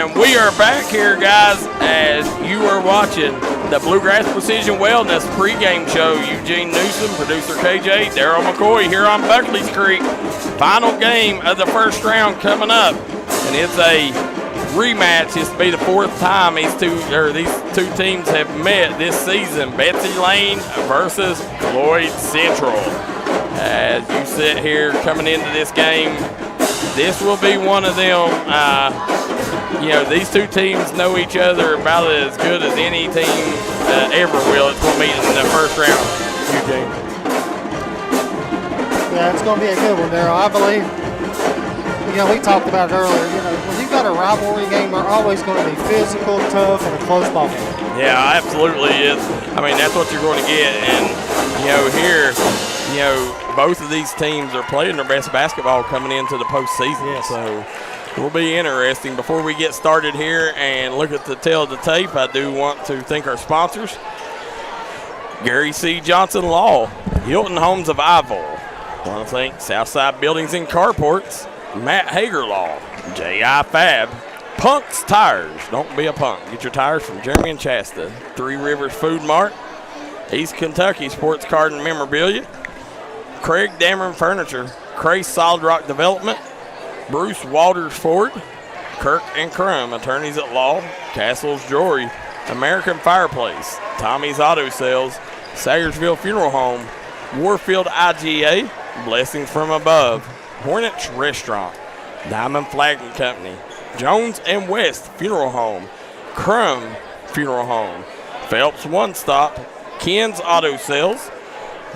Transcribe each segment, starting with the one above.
And we are back here, guys, as you are watching the Bluegrass Precision Wellness pregame show. Eugene Newsom, producer KJ, Daryl McCoy here on Buckley's Creek. Final game of the first round coming up, and it's a rematch. This will be the fourth time these two teams have met this season. Betsy Layne versus Floyd Central. As you sit here coming into this game, this will be one of them. These two teams know each other about as good as any team ever will. It's going to meet in the first round. Eugene. Yeah, it's going to be a good one, Daryl. I believe, we talked about it earlier. When you've got a rivalry game, they're always going to be physical, tough, and a close ball game. Yeah, absolutely is. I mean, that's what you're going to get. And, here, both of these teams are playing their best basketball coming into the postseason. Yes. So it will be interesting. Before we get started here and look at the tail of the tape, I do want to thank our sponsors. Gary C. Johnson Law, Hilton Homes of Ivor. I want to thank Southside Buildings and Carports, Matt Hager Law, J.I. Fab, Punk's Tires. Don't be a punk. Get your tires from Jeremy and Shasta. Three Rivers Food Mart, East Kentucky Sports Card and Memorabilia, Craig Dameron Furniture, Cray Solid Rock Development, Bruce Walters Ford, Kirk and Crum, Attorneys at Law, Castle's Jewelry, American Fireplace, Tommy's Auto Sales, Sayersville Funeral Home, Warfield IGA, Blessings from Above, Hornets Restaurant, Diamond Flagging Company, Jones and West Funeral Home, Crum Funeral Home, Phelps One Stop, Ken's Auto Sales,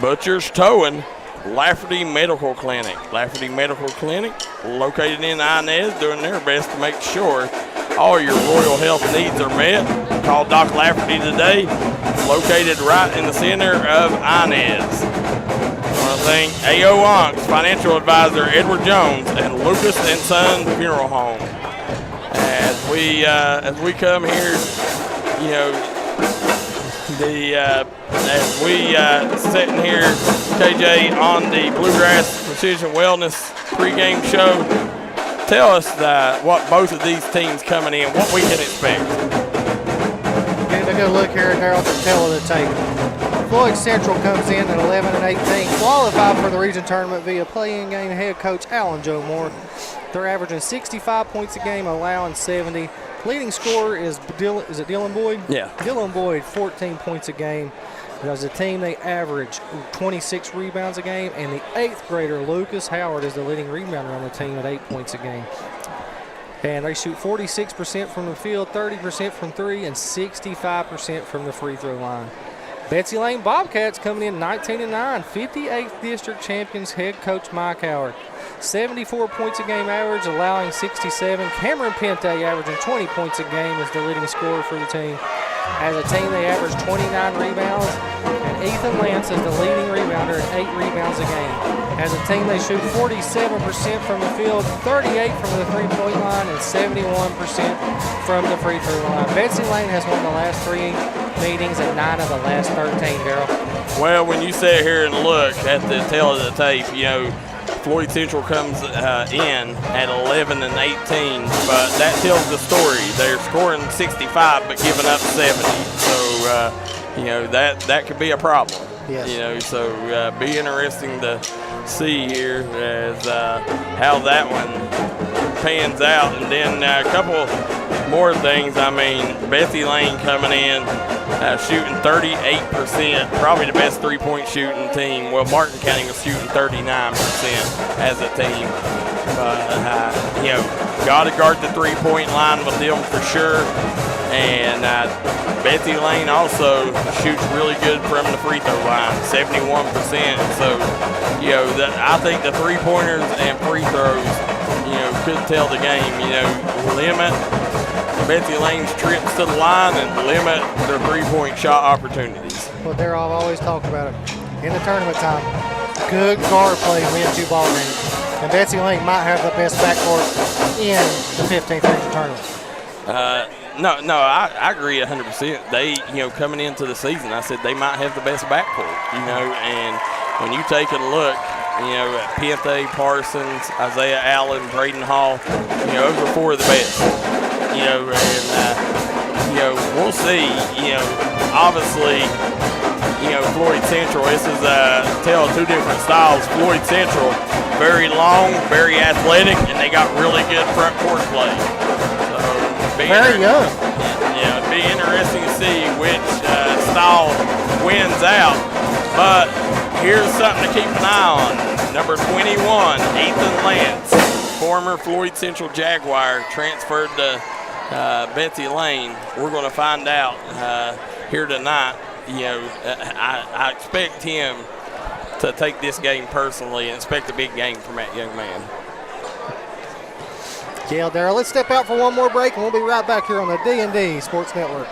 Butcher's Towing, Lafferty Medical Clinic. Lafferty Medical Clinic, located in Inez, doing their best to make sure all your royal health needs are met. Call Doc Lafferty today, located right in the center of Inez. I want to thank A.O. Onks, Financial Advisor Edward Jones, and Lucas and Son Funeral Home. As we come here, as we sitting here, KJ, on the Bluegrass Precision Wellness pregame show, tell us what both of these teams coming in, what we can expect. Getting a good look here, Daryl, at the tail of the tape. Floyd Central comes in at 11-18, qualified for the region tournament via play-in game head coach Alan Joe Moore. They're averaging 65 points a game, allowing 70. Leading scorer is Dylan Boyd? Yeah. Dylan Boyd, 14 points a game. As a team, they average 26 rebounds a game, and the 8th grader, Lucas Howard, is the leading rebounder on the team at 8 points a game. And they shoot 46% from the field, 30% from three, and 65% from the free throw line. Betsy Layne Bobcats coming in 19-9, 58th district champions head coach Mike Howard. 74 points a game average, allowing 67. Cameron Pente averaging 20 points a game is the leading scorer for the team. As a team, they average 29 rebounds, and Ethan Lance is the leading rebounder at 8 rebounds a game. As a team, they shoot 47% from the field, 38% from the three-point line, and 71% from the free throw line. Betsy Layne has won the last 3 meetings and 9 of the last 13, Daryl. Well, when you sit here and look at the tail of the tape, Floyd Central comes in at 11-18, but that tells the story. They're scoring 65 but giving up 70. So, that could be a problem. Yes. So be interesting to see here as how that one pans out. And then a couple more things. Betsy Layne coming in, shooting 38%, probably the best three-point shooting team. Well, Martin County was shooting 39% as a team. Got to guard the three-point line with them for sure. And Betsy Layne also shoots really good from the free throw line, 71%. So, I think the three-pointers and free throws, could tell the game. Limit Betsy Layne's trips to the line and limit their three-point shot opportunities. Well, Daryl, I've always talked about it. In the tournament time, good guard play wins you ball games. And Betsy Layne might have the best backcourt in the 15th region tournament. No, I agree 100%. They, coming into the season, I said they might have the best backcourt, and when you take a look, at Pente, Parsons, Isaiah Allen, Braden Hall, those are 4 of the best. We'll see. Obviously, Floyd Central, this is tell two different styles. Floyd Central, very long, very athletic, and they got really good front court play. So, very young. Yeah, it'd be interesting to see which style wins out. But here's something to keep an eye on. Number 21, Ethan Lance, former Floyd Central Jaguar, transferred to Betsy Layne. We're going to find out here tonight. I expect him to take this game personally and expect a big game from that young man. Yeah, Darryl, let's step out for one more break, and we'll be right back here on the D&D Sports Network.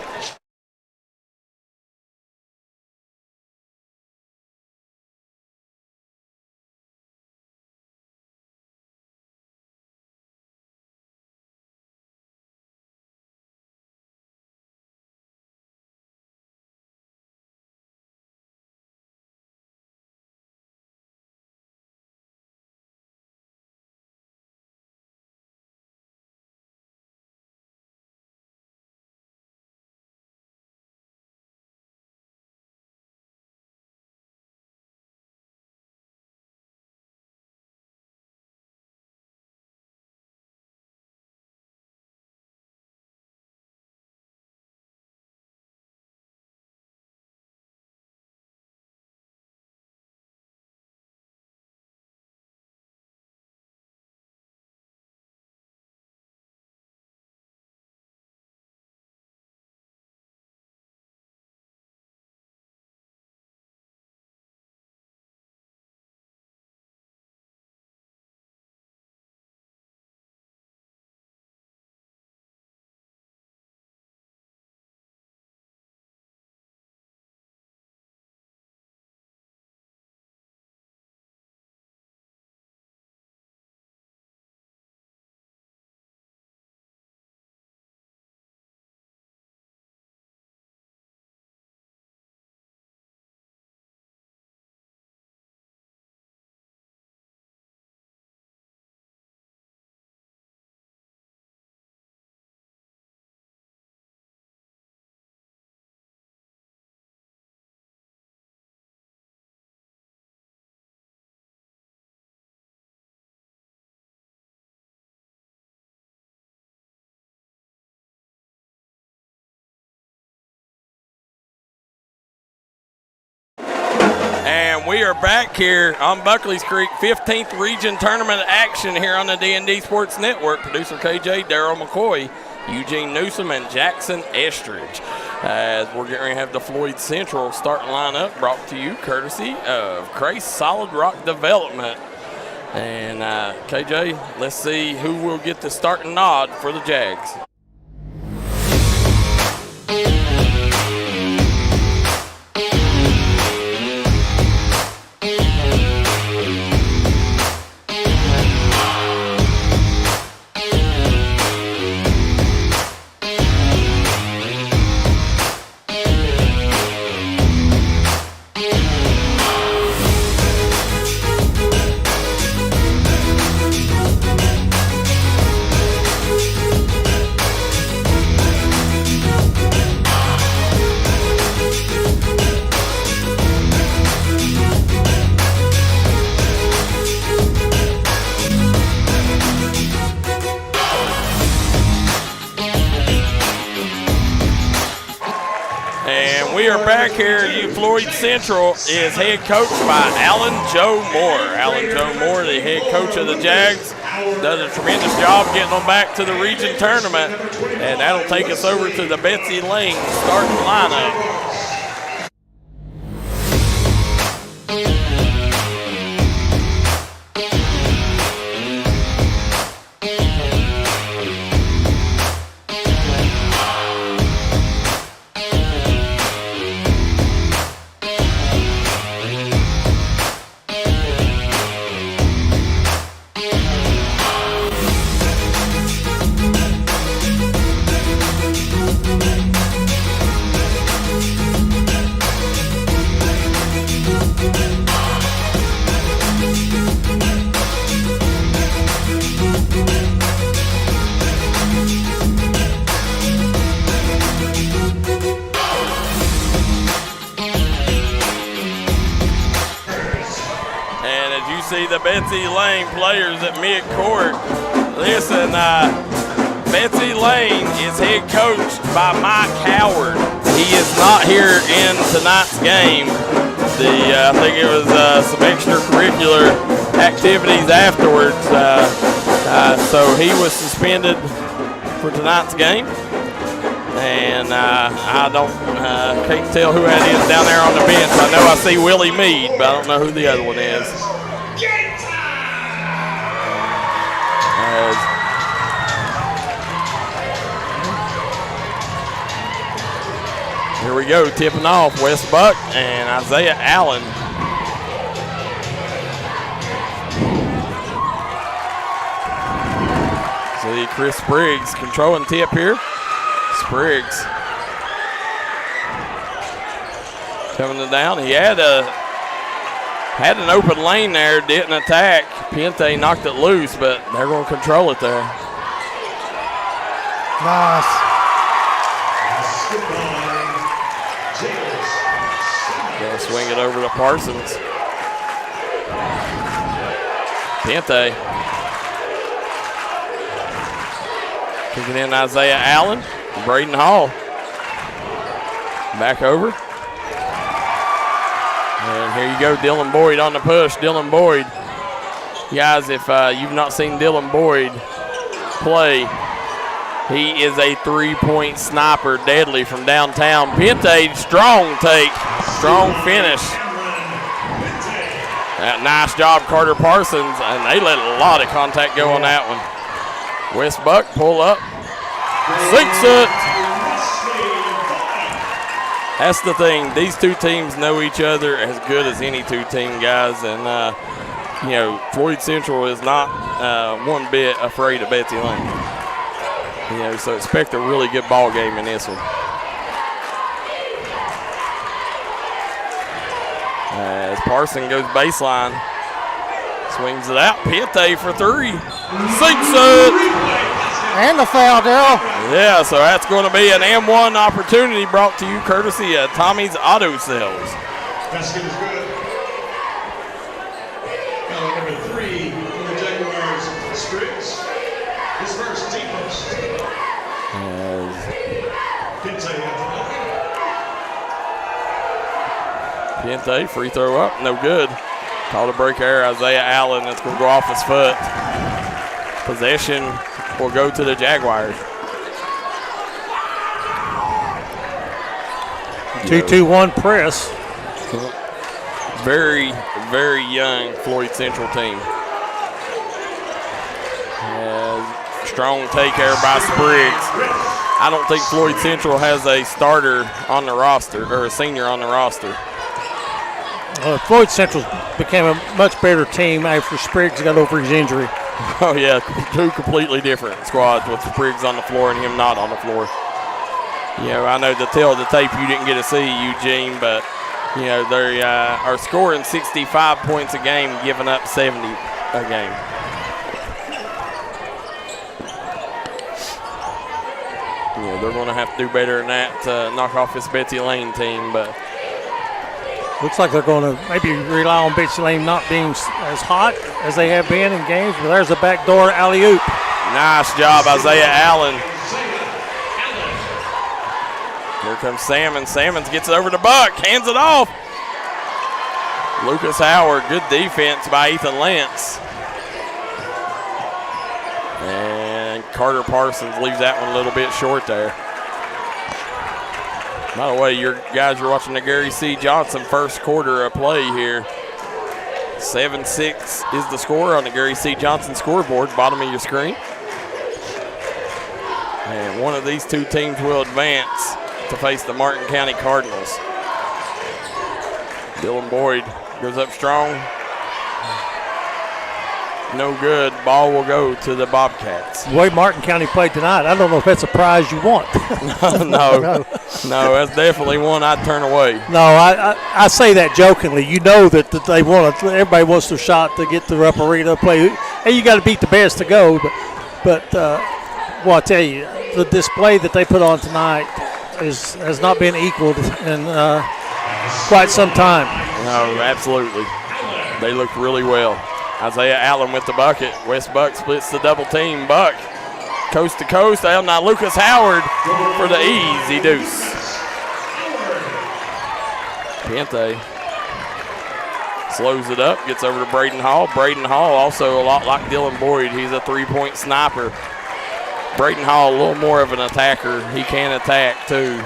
And we are back here on Buckley's Creek, 15th Region Tournament action here on the D&D Sports Network. Producer KJ, Darryl McCoy, Eugene Newsom, and Jackson Estridge. As we're going to have the Floyd Central starting lineup brought to you courtesy of Crace Solid Rock Development. And KJ, let's see who will get the starting nod for the Jags. We are back here. Floyd Central is head coached by Alan Joe Moore. Alan Joe Moore, the head coach of the Jags, does a tremendous job getting them back to the region tournament. And that'll take us over to the Betsy Layne starting lineup. see the Betsy Layne players at midcourt. Listen, Betsy Layne is head coached by Mike Howard. He is not here in tonight's game. I think it was some extracurricular activities afterwards. So he was suspended for tonight's game. And I can't tell who that is down there on the bench. I know I see Willie Meade, but I don't know who the other one is. Here we go, tipping off Wes Buck and Isaiah Allen. See Chris Spriggs controlling tip here. Spriggs coming it down. He had an open lane there, didn't attack. Pente knocked it loose, but they're going to control it there. Nice. They'll swing it over to Parsons. Pente. Kicking in Isaiah Allen. Braden Hall. Back over. And here you go, Dylan Boyd on the push. Dylan Boyd. Guys, if you've not seen Dylan Boyd play, he is a three-point sniper, deadly from downtown. Pente, strong take, strong finish. Nice job, Carter Parsons, and they let a lot of contact go on that one. Wes Buck, pull up, sinks it. That's the thing. These two teams know each other as good as any two team, guys, and Floyd Central is not one bit afraid of Betsy Layne. So expect a really good ball game in this one. As Parson goes baseline, swings it out. Pente for three, sinks it. And the foul, Daryl. Yeah, so that's going to be an M1 opportunity brought to you courtesy of Tommy's Auto Sales. Basket is good. Number 3 for the Jaguars, Spriggs. His first team first. Pente, free throw up, no good. Called a break error, Isaiah Allen. That's going to go off his foot. Possession will go to the Jaguars. 2-2-1 press. Very, very young Floyd Central team. Strong take there by Spriggs. I don't think Floyd Central has a starter on the roster, or a senior on the roster. Floyd Central became a much better team after Spriggs got over his injury. Oh, yeah, two completely different squads with Spriggs on the floor and him not on the floor. I know the tail of the tape you didn't get to see, Eugene, but, they are scoring 65 points a game, giving up 70 a game. They're going to have to do better than that to knock off this Betsy Layne team, but looks like they're going to maybe rely on Betsy Layne not being as hot as they have been in games, but there's a backdoor alley-oop. Nice job, Isaiah Allen. Here comes Salmons. Salmons gets it over to Buck, hands it off. Lucas Howard, good defense by Ethan Lentz. And Carter Parsons leaves that one a little bit short there. By the way, you guys are watching the Gary C. Johnson first quarter of play here. 7-6 is the score on the Gary C. Johnson scoreboard, bottom of your screen. And one of these two teams will advance to face the Martin County Cardinals. Dylan Boyd goes up strong. No good. Ball will go to the Bobcats. The way Martin County played tonight, I don't know if that's a prize you want. No, that's definitely one I'd turn away. No, I say that jokingly. You know that they want to. Everybody wants their shot to get the upper arena play, and you got to beat the best to go. But well, I tell you, the display that they put on tonight has not been equaled in quite some time. No, absolutely. They looked really well. Isaiah Allen with the bucket. West Buck splits the double team. Buck coast to coast. Now Lucas Howard for the easy deuce. Pente slows it up, gets over to Braden Hall. Braden Hall also a lot like Dylan Boyd. He's a three-point sniper. Braden Hall a little more of an attacker. He can attack too.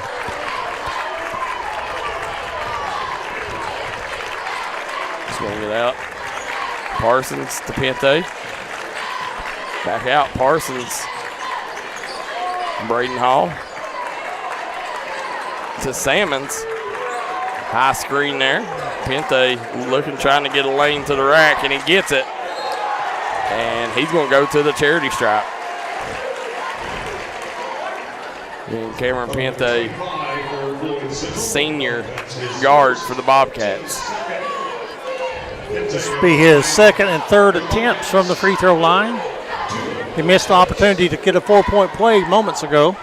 Swing it out. Parsons to Pente. Back out Parsons. Braden Hall to Salmons. High screen there. Pente trying to get a lane to the rack, and he gets it. And he's going to go to the charity stripe. And Cameron Pente, senior guard for the Bobcats. This will be his second and third attempts from the free throw line. He missed the opportunity to get a 4-point play moments ago.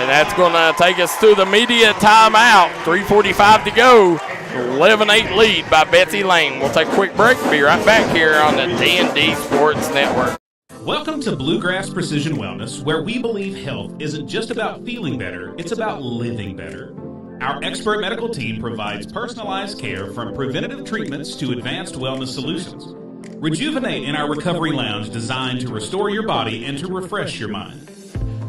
That's going to take us to the media timeout. 3:45 to go. 11-8 lead by Betsy Layne. We'll take a quick break. Be right back here on the D&D Sports Network. Welcome to Bluegrass Precision Wellness, where we believe health isn't just about feeling better, it's about living better. Our expert medical team provides personalized care from preventative treatments to advanced wellness solutions. Rejuvenate in our recovery lounge designed to restore your body and to refresh your mind.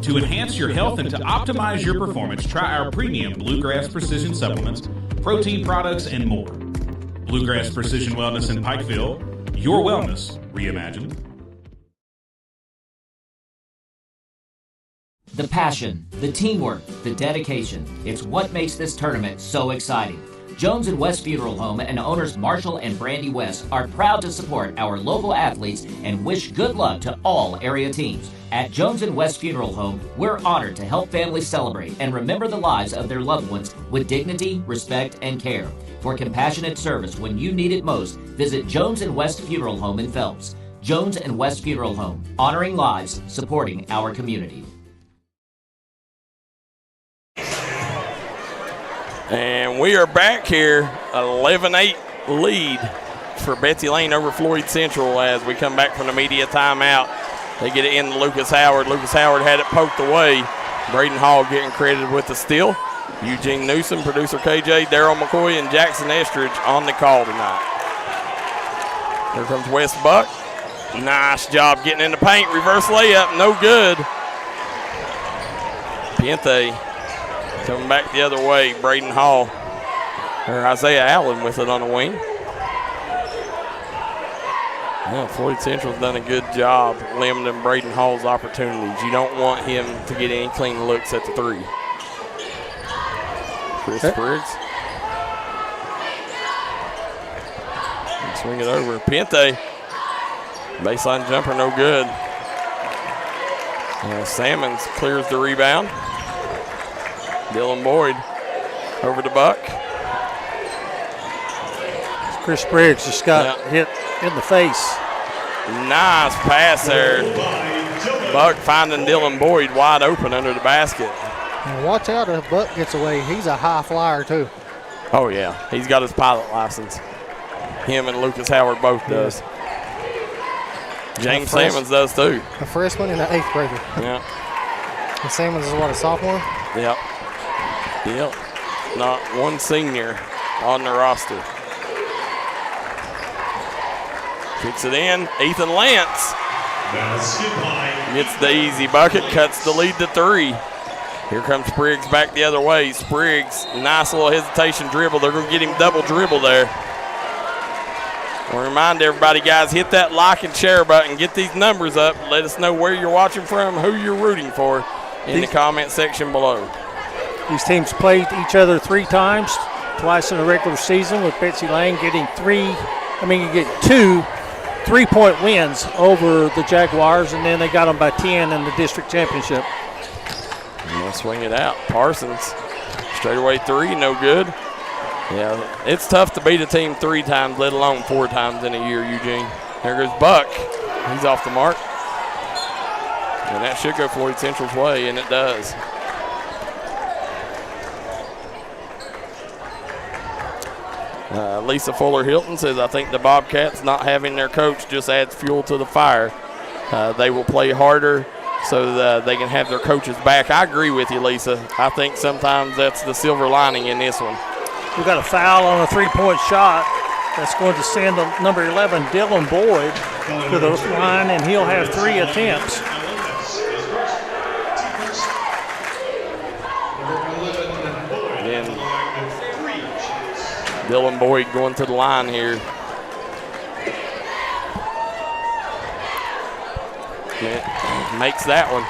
To enhance your health and to optimize your performance, try our premium Bluegrass Precision supplements, protein products, and more. Bluegrass Precision Wellness in Pikeville, your wellness reimagined. The passion, the teamwork, the dedication. It's what makes this tournament so exciting. Jones and West Funeral Home and owners Marshall and Brandy West are proud to support our local athletes and wish good luck to all area teams. At Jones and West Funeral Home, we're honored to help families celebrate and remember the lives of their loved ones with dignity, respect, and care. For compassionate service when you need it most, visit Jones and West Funeral Home in Phelps. Jones and West Funeral Home, honoring lives, supporting our community. And we are back here, 11-8 lead for Betsy Layne over Floyd Central as we come back from the media timeout. They get it in to Lucas Howard. Lucas Howard had it poked away. Braden Hall getting credited with the steal. Eugene Newsom, producer KJ, Daryl McCoy, and Jackson Estridge on the call tonight. Here comes West Buck. Nice job getting in the paint. Reverse layup, no good. Pente coming back the other way. Braden Hall, or Isaiah Allen with it on the wing. Yeah, Floyd Central's done a good job limiting Braden Hall's opportunities. You don't want him to get any clean looks at the three. Chris Briggs. And swing it over. Pente. Baseline jumper, no good. Salmons clears the rebound. Dylan Boyd over to Buck. Chris Briggs just got hit in the face. Nice pass there. Buck finding Dylan Boyd wide open under the basket. And watch out if Buck gets away. He's a high flyer, too. Oh, yeah. He's got his pilot license. Him and Lucas Howard both does. James Salmons does, too. A freshman and an 8th grader. Yeah. And Salmons is what, a sophomore? Yep. Yep. Not one senior on the roster. Kicks it in. Ethan Lance gets the easy bucket, cuts the lead to 3. Here comes Spriggs back the other way. Spriggs, nice little hesitation dribble. They're going to get him double dribble there. I'll remind everybody, guys, hit that like and share button. Get these numbers up. Let us know where you're watching from, who you're rooting for in the comment section below. These teams played each other 3 times, twice in the regular season, with Betsy Layne getting 2 3-point wins over the Jaguars, and then they got them by 10 in the district championship. And they'll swing it out. Parsons, straightaway 3, no good. Yeah, it's tough to beat a team 3 times, let alone 4 times in a year, Eugene. There goes Buck. He's off the mark. And that should go Floyd Central's way, and it does. Lisa Fuller-Hilton says, I think the Bobcats not having their coach just adds fuel to the fire. They will play harder so that they can have their coaches back. I agree with you, Lisa. I think sometimes that's the silver lining in this one. We've got a foul on a 3-point shot. That's going to send number 11, Dylan Boyd, to the line, and he'll have 3 attempts. And Dylan Boyd going to the line here. Makes that one.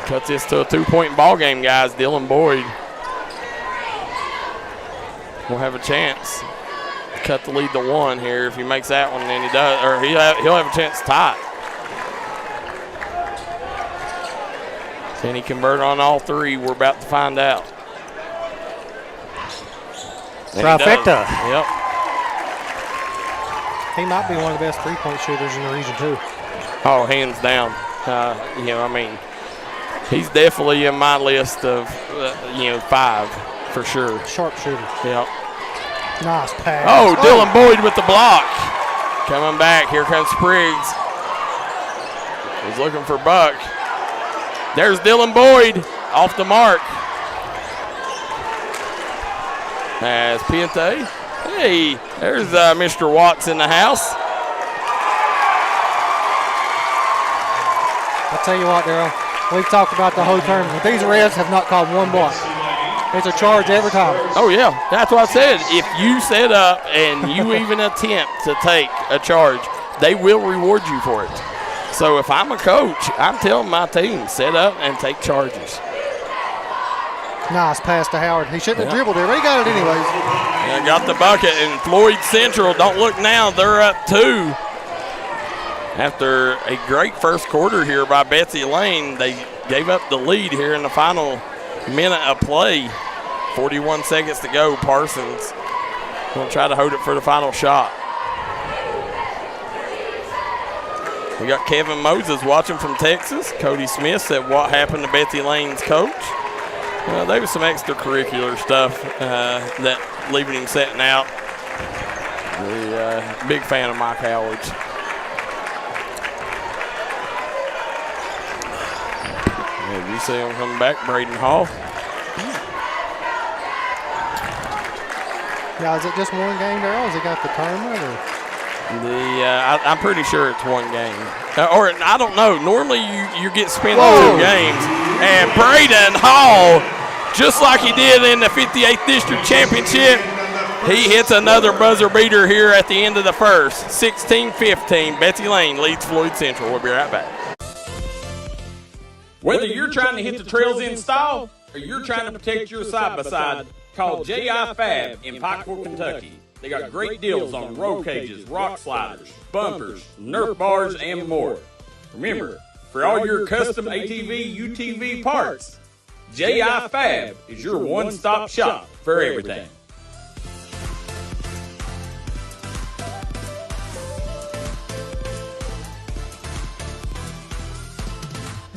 Cuts this to a 2-point ball game, guys. Dylan Boyd will have a chance to cut the lead to 1 here. If he makes that one, then he does, or he'll have a chance to tie it. Can he convert on all 3? We're about to find out. Trifecta. Yep. He might be one of the best 3-point shooters in the region, too. Oh, hands down. He's definitely in my list of, 5 for sure. Sharpshooter. Yep. Nice pass. Oh, Dylan Boyd with the block. Coming back. Here comes Spriggs. He's looking for Buck. There's Dylan Boyd off the mark. As Piente. Hey, there's Mr. Watts in the house. I'll tell you what, Darryl. We've talked about the whole tournament. These refs have not called one block. It's a charge every time. Oh, yeah. That's what I said. If you set up and you even attempt to take a charge, they will reward you for it. So if I'm a coach, I'm telling my team, set up and take charges. Nice pass to Howard. He shouldn't have dribbled there, but he got it anyways. Yeah, got the bucket, and Floyd Central, don't look now, they're up 2. After a great first quarter here by Betsy Layne, they gave up the lead here in the final minute of play. 41 seconds to go. Parsons going to try to hold it for the final shot. We got Kevin Moses watching from Texas. Cody Smith said, what happened to Betsy Layne's coach? There was some extracurricular stuff that leaving him sitting out. Big fan of Mike Howard's. You see him coming back, Braden Hall. Yeah, is it just one game, Darryl? Has he got the tournament? Or? I'm pretty sure it's one game. Or I don't know. Normally you get spent 2 games. And Braden Hall, just like he did in the 58th District Championship, he hits another buzzer beater here at the end of the first. 16-15. Betsy Layne leads Floyd Central. We'll be right back. Whether you're trying to hit the trails in style or you're trying to protect your side-by-side, call J.I. Fab in Pikeville, Kentucky. They got great deals on roll cages, rock sliders, bumpers, Nerf bars, and more. Remember, for all your custom ATV, UTV parts, J.I. Fab is your one-stop shop for everything.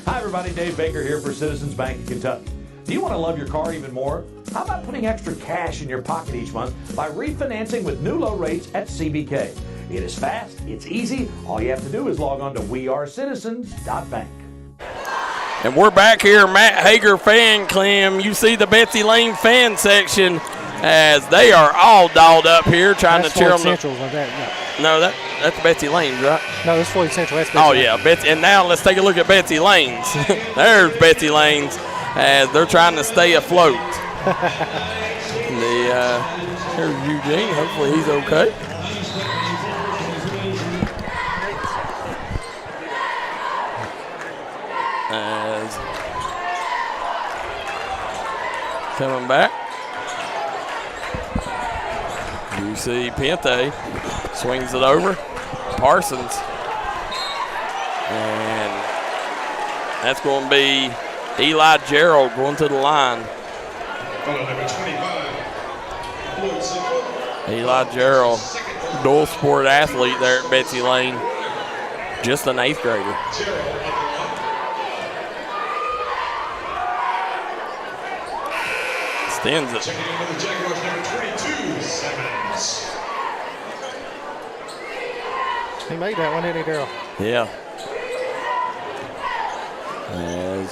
Hi everybody, Dave Baker here for Citizens Bank of Kentucky. Do you want to love your car even more? How about putting extra cash in your pocket each month by refinancing with new low rates at CBK? It is fast, it's easy. All you have to do is log on to wearecitizens.bank. And we're back here, Matt Hager fan clam. You see the Betsy Layne fan section as they are all dolled up here trying to cheer on the Central like that. Yeah. No, that's Betsy Layne, right? No, that's Floyd Central. That's Betsy Layne. Yeah, Betsy. And now let's take a look at Betsy Layne's. There's Betsy Layne's as they're trying to stay afloat. Here's Eugene. Hopefully he's okay. As coming back. You see Piente swings it over. Parsons. And that's going to be Eli Gerald going to the line. Number 25, Floyd Central. Eli Gerald, dual sport athlete there at Betsy Layne. Just an 8th grader. Extends it. Checking in with the Jaguars, number 22, Simmons. He made that one, didn't he, Daryl? Yeah. As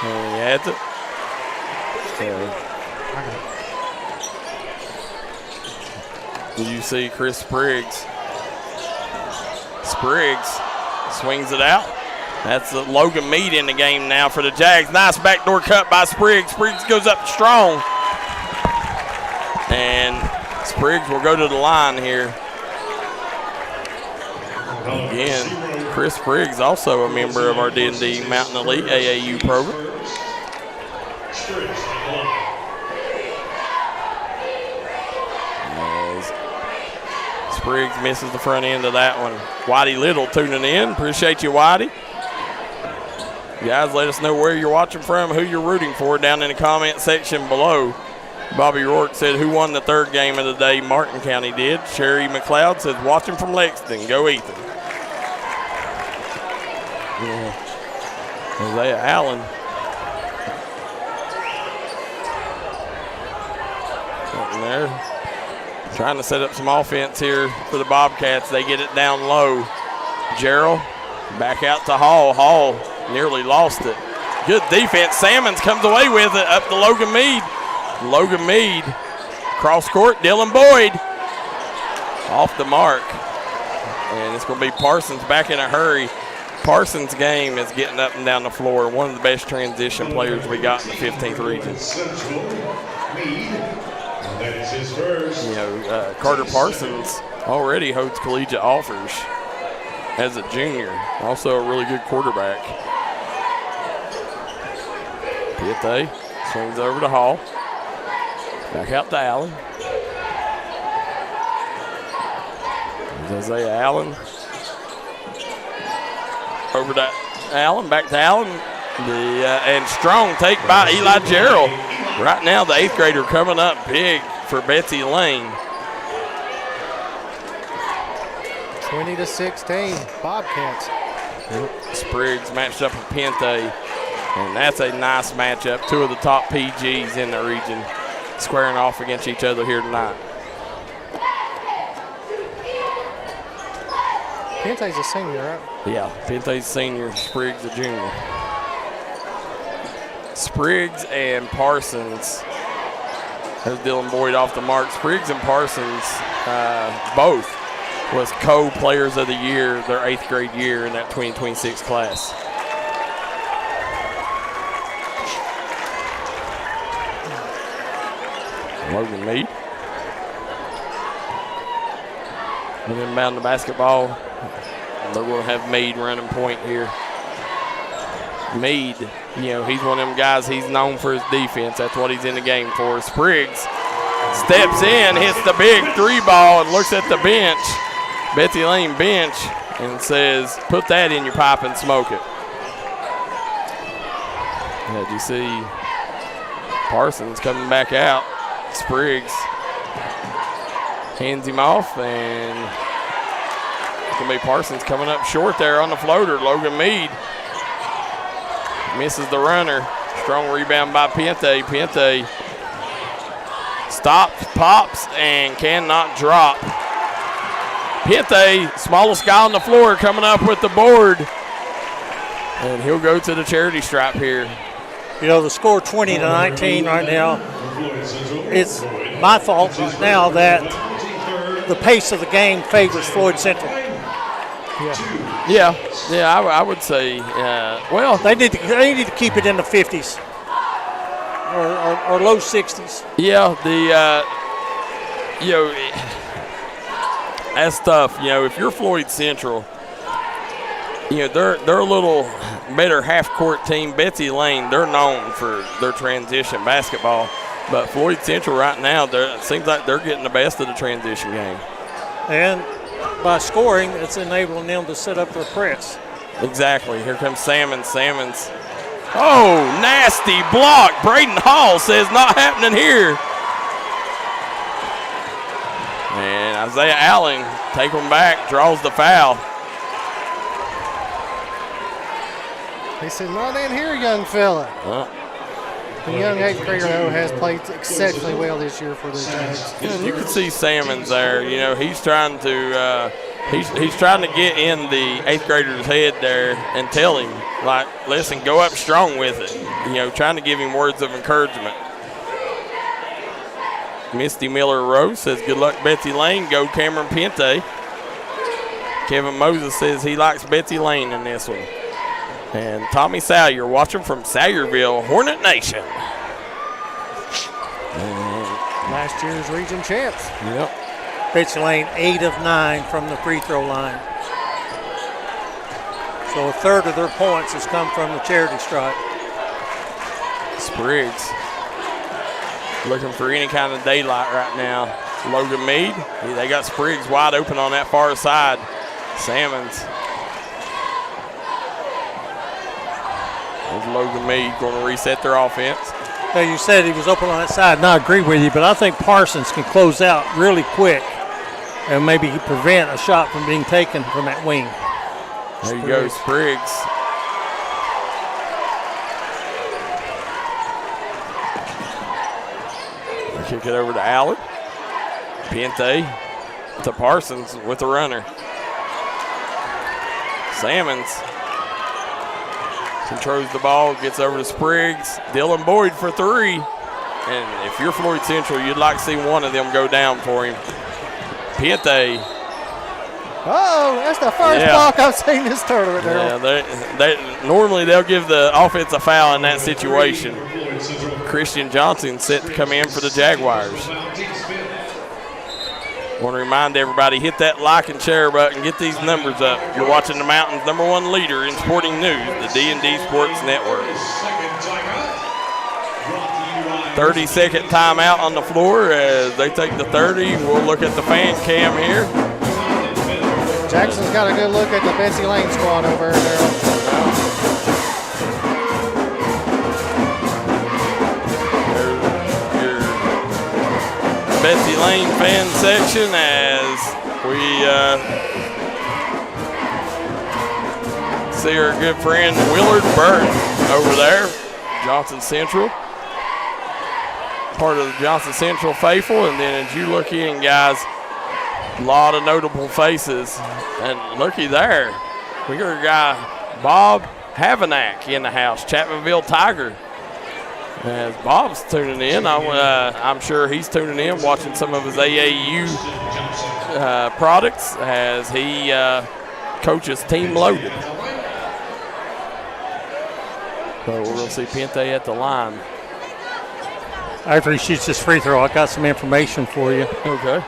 he adds it. You see Chris Spriggs. Spriggs swings it out. That's the Logan Mead in the game now for the Jags. Nice backdoor cut by Spriggs. Spriggs goes up strong. And Spriggs will go to the line here. Again, Chris Spriggs, also a member of our D&D Mountain Elite AAU program. As Spriggs misses the front end of that one. Whitey Little tuning in. Appreciate you, Whitey. Guys, let us know where you're watching from, who you're rooting for down in the comment section below. Bobby Rourke said, who won the 3rd game of the day? Martin County did. Sherry McLeod says, watching from Lexington. Go Ethan. Isaiah Allen. Sitting there. Trying to set up some offense here for the Bobcats. They get it down low. Gerald back out to Hall. Hall nearly lost it. Good defense. Salmons comes away with it up to Logan Mead. Logan Mead, cross court, Dylan Boyd off the mark. And it's going to be Parsons back in a hurry. Parsons' game is getting up and down the floor. One of the best transition players we got in the 15th region. That is his first. You know, Carter Parsons already holds collegiate offers as a junior. Also a really good quarterback. Piete swings over to Hall. Back out to Allen. There's Isaiah Allen. Over to Allen, back to Allen. And strong take by Eli Gerald. Right now, the 8th grader coming up big for Betsy Layne. 20-16, Bobcats. Spriggs matched up with Pente, and that's a nice matchup. 2 of the top PGs in the region squaring off against each other here tonight. Pente's a senior, right? Yeah, Pente's senior, Spriggs a junior. Spriggs and Parsons. There's Dylan Boyd off the mark. Spriggs and Parsons both was co-players of the year, their 8th grade year in that 2026 class. Logan Mead. And inbound the basketball. They're going to have Mead running point here. Mead, you know, he's one of them guys, he's known for his defense. That's what he's in the game for. Spriggs steps in, hits the big 3 ball, and looks at the bench, Betsy Layne bench, and says, put that in your pipe and smoke it. Yeah, you see Parsons coming back out. Spriggs hands him off, and it's going to be Parsons coming up short there on the floater. Logan Mead misses the runner. Strong rebound by Pente. Pente stops, pops, and cannot drop. Pente, smallest guy on the floor, coming up with the board. And he'll go to the charity stripe here. You know, the score 20-19 right now. It's my fault now that the pace of the game favors Floyd Central. Yeah, I would say, well. They need to keep it in the 50s or low 60s. Yeah, you know, that's tough. You know, if you're Floyd Central, you know, they're a little better half-court team. Betsy Layne, they're known for their transition basketball. But Floyd Central right now, it seems like they're getting the best of the transition game. And by scoring, it's enabling them to set up their press. Exactly. Here comes Salmons. Salmons Oh, nasty block. Braden Hall says not happening here. And Isaiah Allen, take him back, draws the foul. He said, not in here, young fella. The young 8th grader, though, has played exceptionally well this year for the Jags. You can see Salmons there. You know, he's trying to he's trying to get in the 8th grader's head there and tell him, like, listen, go up strong with it. You know, trying to give him words of encouragement. Misty Miller-Rose says, good luck, Betsy Layne. Go Cameron Pente. Kevin Moses says he likes Betsy Layne in this one. And Tommy Salyer watching from Salyerville, Hornet Nation. Last year's region champs. Yep. Betsy Layne 8 of 9 from the free throw line. So a third of their points has come from the charity stripe. Spriggs looking for any kind of daylight right now. Logan Mead, they got Spriggs wide open on that far side. Salmons. There's Logan Mead going to reset their offense. Now, you said he was open on that side, and I agree with you, but I think Parsons can close out really quick and maybe prevent a shot from being taken from that wing. There you go, Spriggs. Kick it over to Allen. Pente to Parsons with the runner. Salmons controls the ball, gets over to Spriggs. Dylan Boyd for 3. And if you're Floyd Central, you'd like to see one of them go down for him. Pente. Oh, that's the first block I've seen this tournament. Yeah, normally they'll give the offense a foul in that situation. Christian Johnson set to come in for the Jaguars. Want to remind everybody, hit that like and share button, get these numbers up. You're watching the Mountain's #1 leader in sporting news, the D&D Sports Network. 30-second timeout on the floor as they take the 30. We'll look at the fan cam here. Jackson's got a good look at the Betsy Layne squad over there. Betsy Layne fan section as we see our good friend Willard Burton over there, Johnson Central. Part of the Johnson Central faithful, and then as you look in, guys, a lot of notable faces. And looky there, we got a guy, Bob Havanack, in the house, Chapmanville Tiger. As Bob's tuning in, I'm sure he's tuning in, watching some of his AAU products as he coaches Team Loaded. So we're going to see Pente at the line. After he shoots this free throw, I got some information for you. Okay.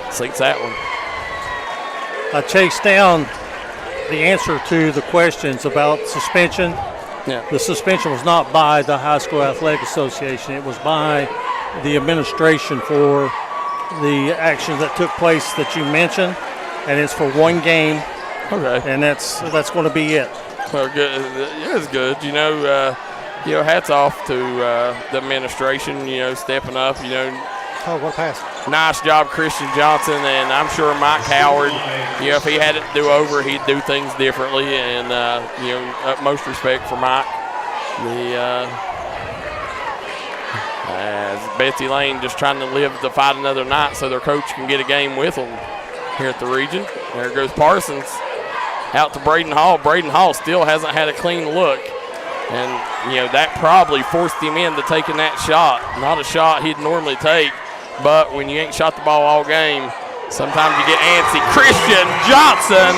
Sinks that one. I chased down the answer to the questions about suspension. Yeah. The suspension was not by the High School Athletic Association. It was by the administration for the action that took place that you mentioned, and it's for 1 game. Okay. And that's going to be it. Well, good. Yeah, it's good. Hats off to the administration. Stepping up. Oh, what a pass. Nice job, Christian Johnson, and I'm sure Mike Howard, if he had it to do over, he'd do things differently, and, utmost respect for Mike. As Betsy Layne just trying to live to fight another night so their coach can get a game with them here at the region. There goes Parsons out to Braden Hall. Braden Hall still hasn't had a clean look, and, that probably forced him into taking that shot. Not a shot he'd normally take. But when you ain't shot the ball all game, sometimes you get antsy. Christian Johnson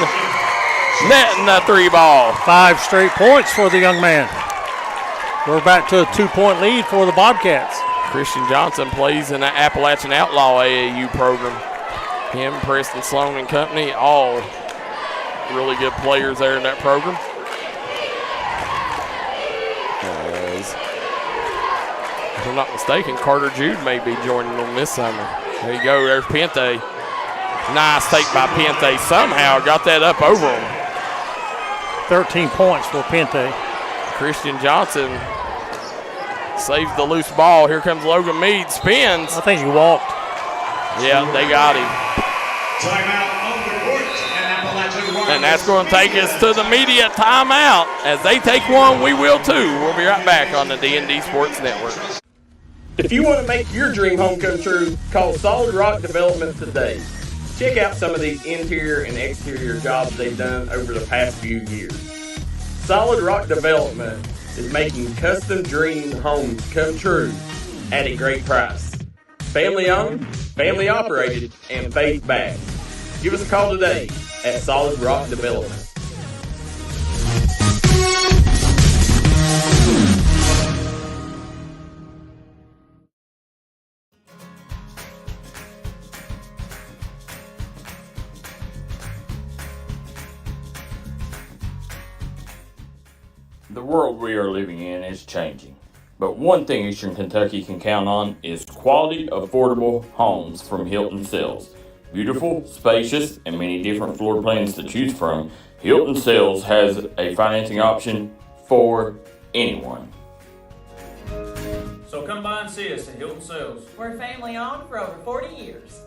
netting the 3 ball. 5 straight points for the young man. We're back to a 2-point lead for the Bobcats. Christian Johnson plays in the Appalachian Outlaw AAU program. Him, Preston Sloan and company, all really good players there in that program. If I'm not mistaken, Carter Jude may be joining them this summer. There you go, there's Pente. Nice take by Pente. Somehow got that up over him. 13 points for Pente. Christian Johnson saves the loose ball. Here comes Logan Mead, spins. I think he walked. Yeah, they got him. Timeout on the court, and Appalachian Wireless. And that's going to take us to the media timeout. As they take one, we will too. We'll be right back on the D&D Sports Network. If you want to make your dream home come true, call Solid Rock Development today. Check out some of these interior and exterior jobs they've done over the past few years. Solid Rock Development is making custom dream homes come true at a great price. Family owned, family operated, and faith backed. Give us a call today at Solid Rock Development. The world we are living in is changing, but one thing Eastern Kentucky can count on is quality, affordable homes from Hilton Sales. Beautiful, spacious, and many different floor plans to choose from, Hilton Sales has a financing option for anyone. So come by and see us at Hilton Sales. We're family owned for over 40 years.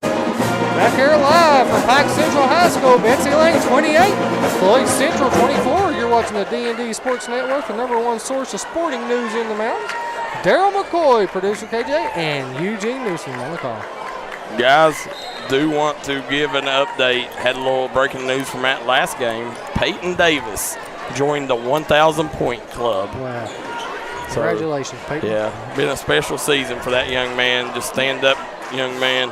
Back here live from Pike Central High School, Betsy Layne 28, Floyd Central 24. You're watching the D&D Sports Network, the #1 source of sporting news in the mountains. Daryl McCoy, producer KJ, and Eugene Newsom on the call. Guys, do want to give an update. Had a little breaking news from that last game. Peyton Davis joined the 1,000-point club. Wow. So, Congratulations, Peyton. Yeah, been a special season for that young man. Just stand up, young man.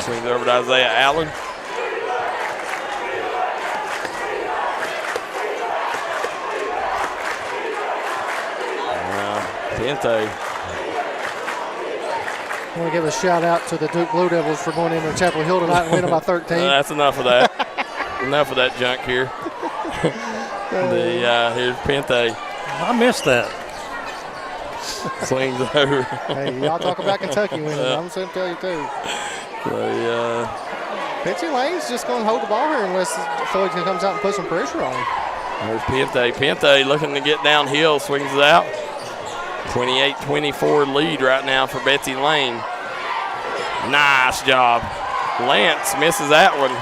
Swings over to Isaiah Allen. Pente. I want to give a shout out to the Duke Blue Devils for going into Chapel Hill tonight and winning by 13. That's enough of that. Enough of that junk here. Here's Pente. I missed that. Swings over. Hey, y'all talk about Kentucky winning. I'm just going to tell you, too. Betsy Layne's just going to hold the ball here unless Floyd comes out and put some pressure on him. There's Pente. Pente looking to get downhill, swings it out. 28-24 lead right now for Betsy Layne. Nice job. Lance misses that one.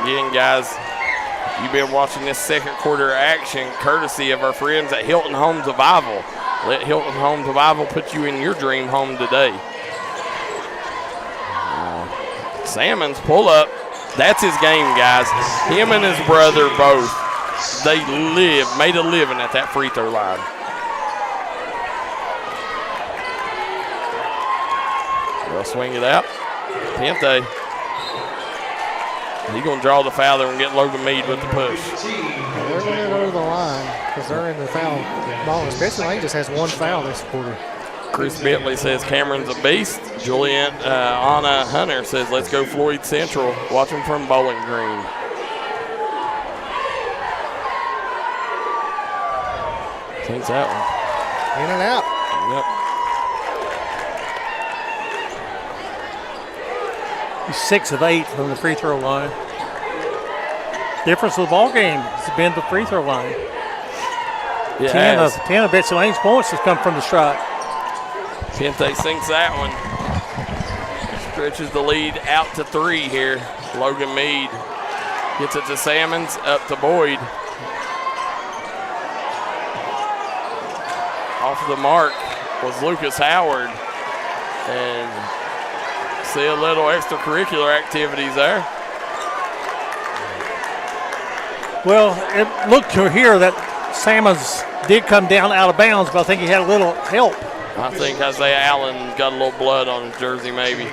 Again, guys, you've been watching this second quarter action courtesy of our friends at Hilton Homes of Ivel. Let Hilton Homes of Ivel put you in your dream home today. Salmon's pull up. That's his game, guys. Him and his brother both. They made a living at that free throw line. They'll swing it out. Pente. He's going to draw the foul there and get Logan Mead with the push. They're going to go to the line because they're in the foul ball. Betsy Layne just has one foul this quarter. Chris Bentley says Cameron's a beast. Juliet Anna Hunter says let's go Floyd Central. Watch him from Bowling Green. Takes that one. In and out. He's 6 of 8 from the free throw line. Difference of the ball game has been the free throw line. 10 of Betsy Layne's points has come from the strike. Pente sinks that one. Stretches the lead out to 3 here. Logan Mead gets it to Salmons, up to Boyd. Off the mark was Lucas Howard. And see a little extracurricular activities there. Well, it looked to here that Salmons did come down out of bounds, but I think he had a little help. I think Isaiah Allen got a little blood on his jersey, maybe.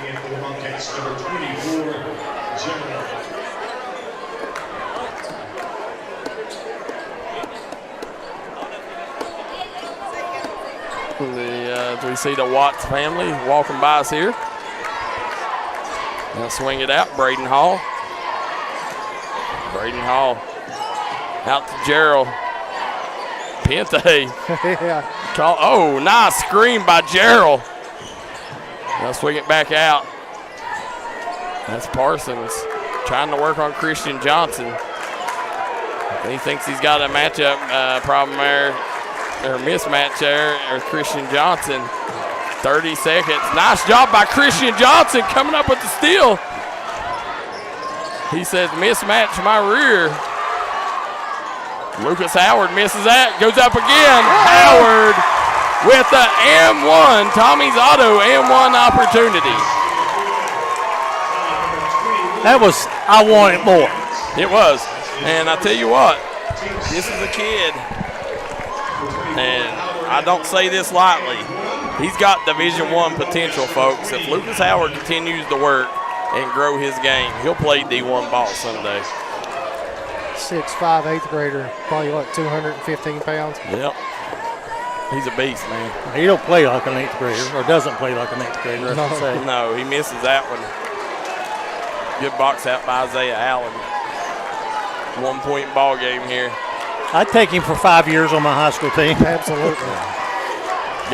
We see the Watts family walking by us here. Now swing it out, Braden Hall. Braden Hall out to Gerald. Pente. Yeah. Oh, nice screen by Gerald. They'll swing it back out. That's Parsons trying to work on Christian Johnson. He thinks he's got a matchup problem there, or mismatch there, or Christian Johnson. 30 seconds. Nice job by Christian Johnson coming up with the steal. He says, mismatch my rear. Lucas Howard misses that, goes up again. Howard with the M1, Tommy's Auto M1 opportunity. That was, I want it more. It was. And I tell you what, this is a kid, and I don't say this lightly. He's got Division I potential, folks. If Lucas Howard continues to work and grow his game, he'll play D1 ball someday. 6'5", 8th grader, probably what, 215 pounds? Yep. He's a beast, man. He don't play like an 8th grader, or doesn't play like an 8th grader, I should say. No, he misses that one. Good box out by Isaiah Allen. 1 point ball game here. I'd take him for 5 years on my high school team. Absolutely.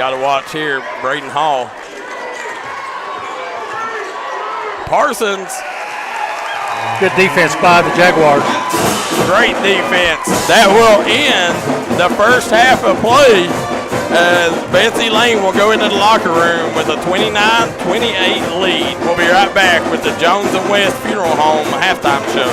Got to watch here, Braden Hall. Parsons. Good defense by the Jaguars. Great defense. That will end the first half of play as Betsy Layne will go into the locker room with a 29-28 lead. We'll be right back with the Jones and West Funeral Home halftime show.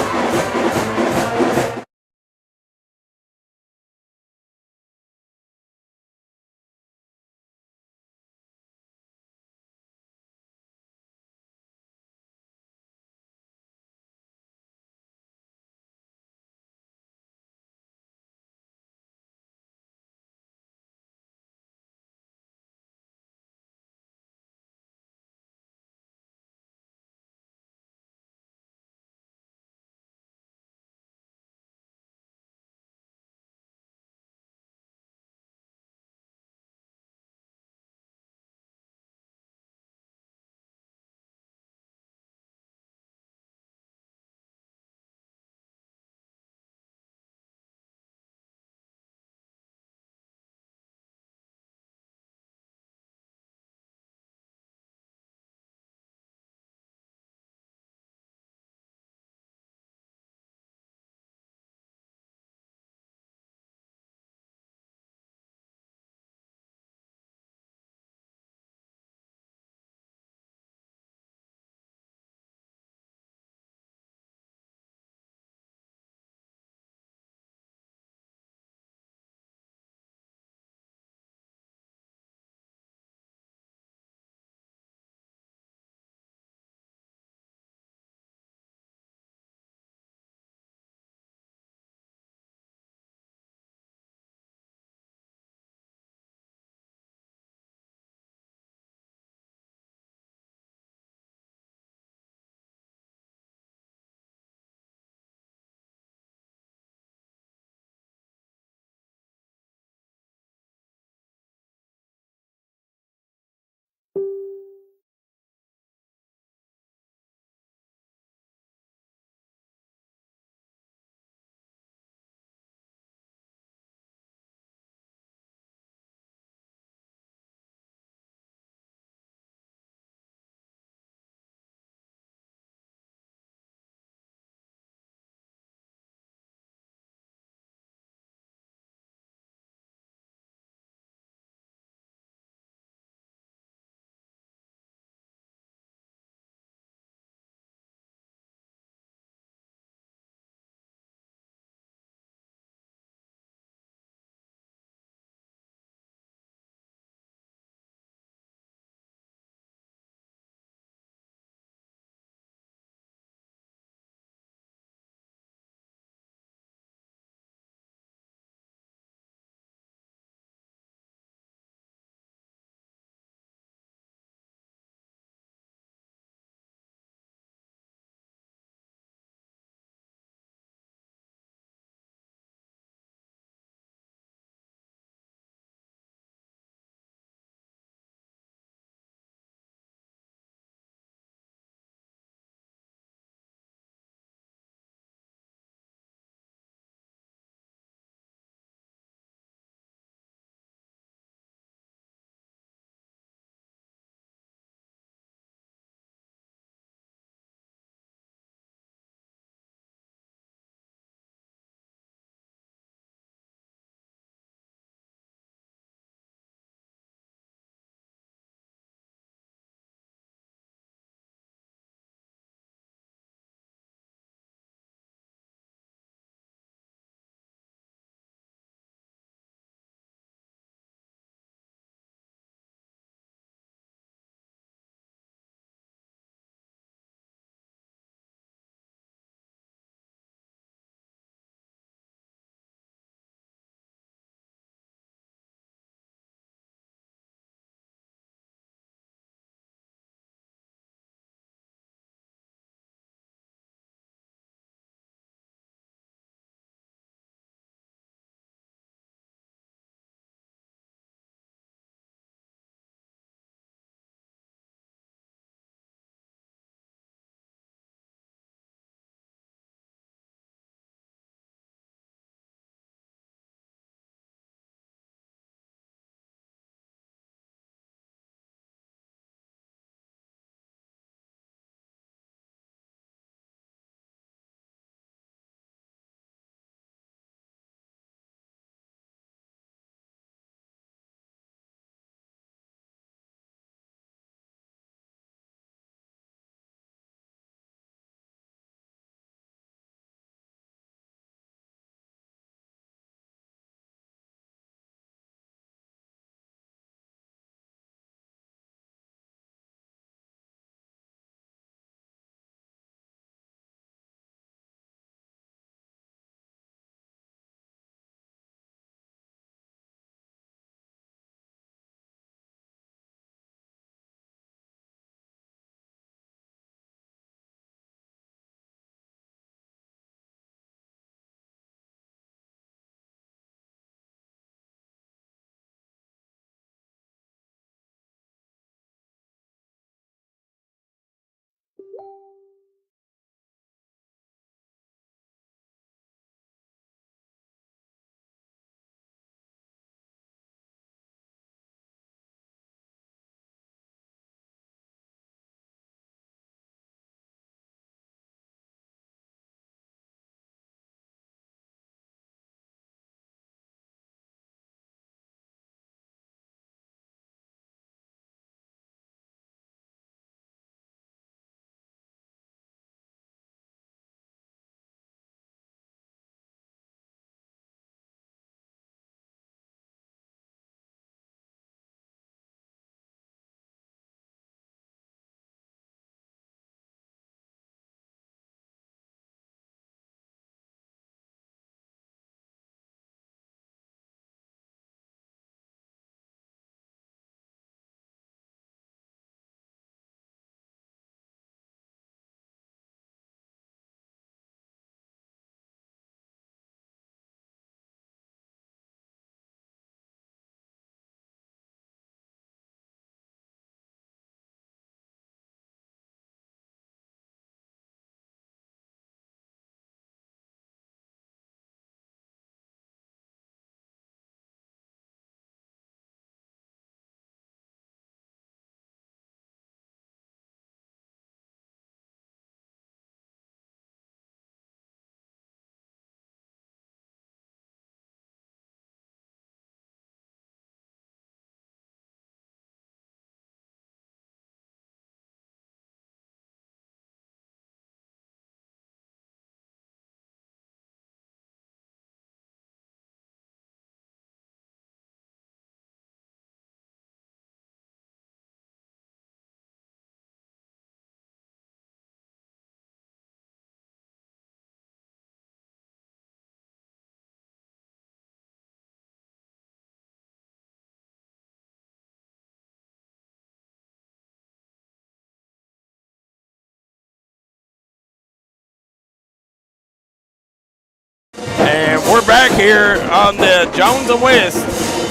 back here on the Jones and West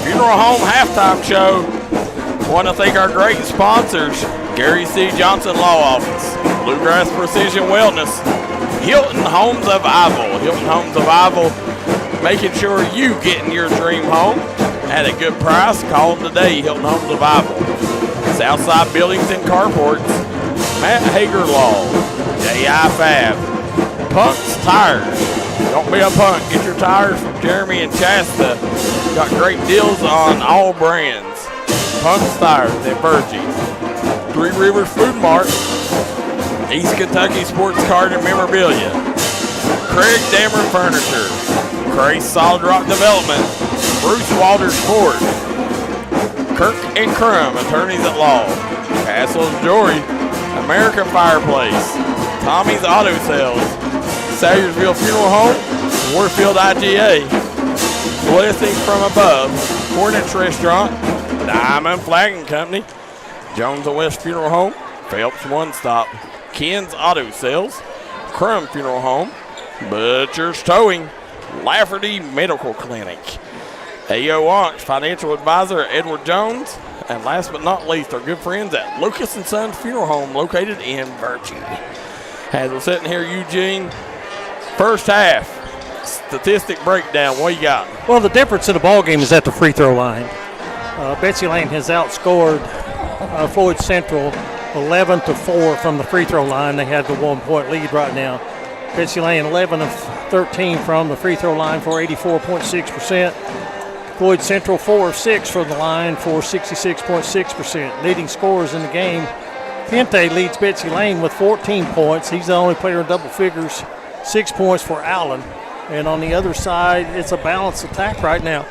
Funeral Home halftime show. Want to thank our great sponsors, Gary C. Johnson Law Office, Bluegrass Precision Wellness, Hilton Homes of Ivell. Hilton Homes of Ivell, making sure you getting your dream home at a good price. Call them today, Hilton Homes of Ivell. Southside Buildings and Carports, Matt Hager Law, J.I. Fab, Punk's Tires. Don't be a punk. Get your tires from Jeremy and Shasta. Got great deals on all brands. Punk's Tires in Virgie. Three Rivers Food Mart. East Kentucky Sports Card and Memorabilia. Craig Dameron Furniture. Craig Solid Rock Development. Bruce Walters Ford. Kirk and Crum, attorneys at law. Castle's Jewelry. American Fireplace. Tommy's Auto Sales. Sayyersville Funeral Home. Warfield IGA. Blessings from Above. Hornets Restaurant. Diamond Flagging Company. Jones and West Funeral Home. Phelps One Stop. Ken's Auto Sales. Crum Funeral Home. Butcher's Towing. Lafferty Medical Clinic. A.O. Onks, Financial Advisor Edward Jones. And last but not least, our good friends at Lucas & Sons Funeral Home located in Virgie. As we're sitting here, Eugene, first half, statistic breakdown, what you got? Well, the difference in the ball game is at the free throw line. Betsy Layne has outscored Floyd Central 11-4 from the free throw line. They have the 1 point lead right now. Betsy Layne 11 of 13 from the free throw line for 84.6%. Floyd Central 4 of 6 from the line for 66.6%. Leading scorers in the game, Pente leads Betsy Layne with 14 points. He's the only player in double figures. 6 points for Allen. And on the other side, it's a balanced attack right now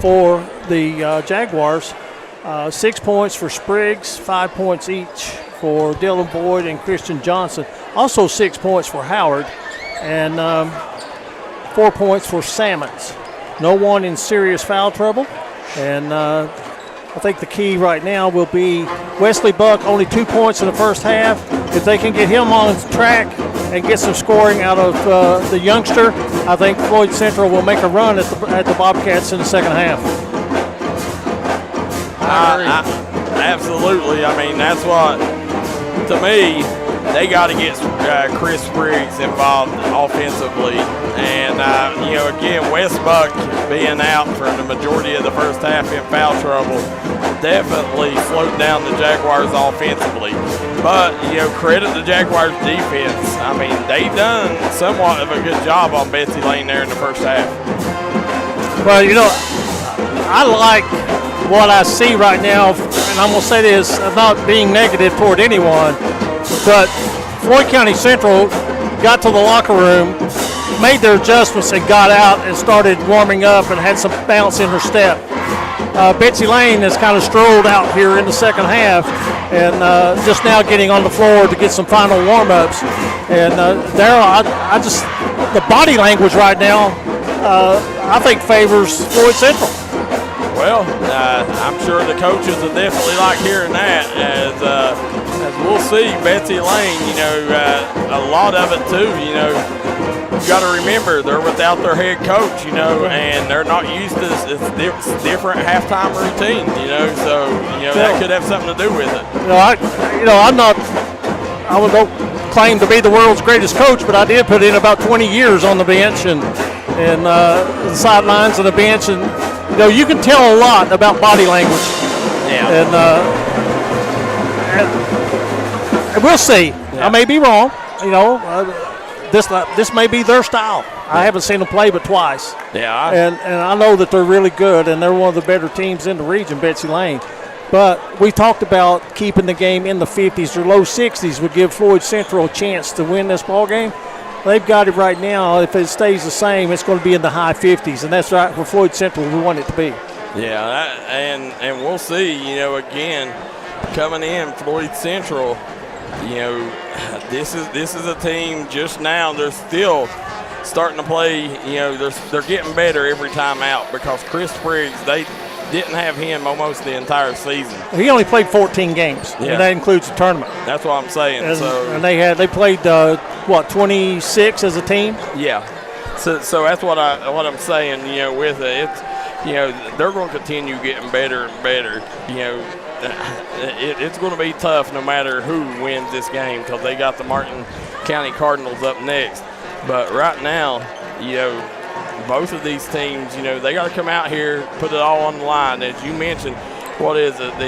for the Jaguars. 6 points for Spriggs, 5 points each for Dylan Boyd and Christian Johnson. Also 6 points for Howard and 4 points for Sammons. No one in serious foul trouble. And I think the key right now will be Wesley Buck, only 2 points in the first half. If they can get him on track and get some scoring out of the youngster, I think Floyd Central will make a run at the Bobcats in the second half. Absolutely. I mean, that's what, to me, they got to get Chris Spriggs involved offensively. And, again, Wes Buck being out for the majority of the first half in foul trouble definitely slowed down the Jaguars offensively. But, credit the Jaguars defense. I mean, they've done somewhat of a good job on Betsy Layne there in the first half. Well, I like what I see right now, and I'm going to say this, I'm not being negative toward anyone, but Floyd County Central got to the locker room, made their adjustments, and got out and started warming up and had some bounce in her step. Betsy Layne has kind of strolled out here in the second half and just now getting on the floor to get some final warm-ups. And the body language right now, I think favors Floyd Central. Well, I'm sure the coaches will definitely like hearing that. As we'll see, Betsy Layne, a lot of it too, you got to remember they're without their head coach, and they're not used to it's different halftime routines, so that could have something to do with it. I don't claim to be the world's greatest coach, but I did put in about 20 years on the bench and the sidelines and the bench, and you can tell a lot about body language. Yeah. And we'll see. Yeah. I may be wrong. This may be their style. I haven't seen them play but twice. Yeah. And I know that they're really good, and they're one of the better teams in the region, Betsy Layne. But we talked about keeping the game in the 50s or low 60s would give Floyd Central a chance to win this ball game. They've got it right now. If it stays the same, it's going to be in the high 50s, and that's right where Floyd Central we want it to be. Yeah, and we'll see, again, coming in, Floyd Central, this is a team just now, they're still starting to play, they're getting better every time out because Chris Spriggs, they didn't have him almost the entire season. He only played 14 games, and that includes the tournament. That's what I'm saying. And they played 26 as a team? Yeah. So that's what I'm saying. With it, they're going to continue getting better and better. It's going to be tough no matter who wins this game because they got the Martin County Cardinals up next. But right now, both of these teams, they got to come out here, put it all on the line. As you mentioned, what is it?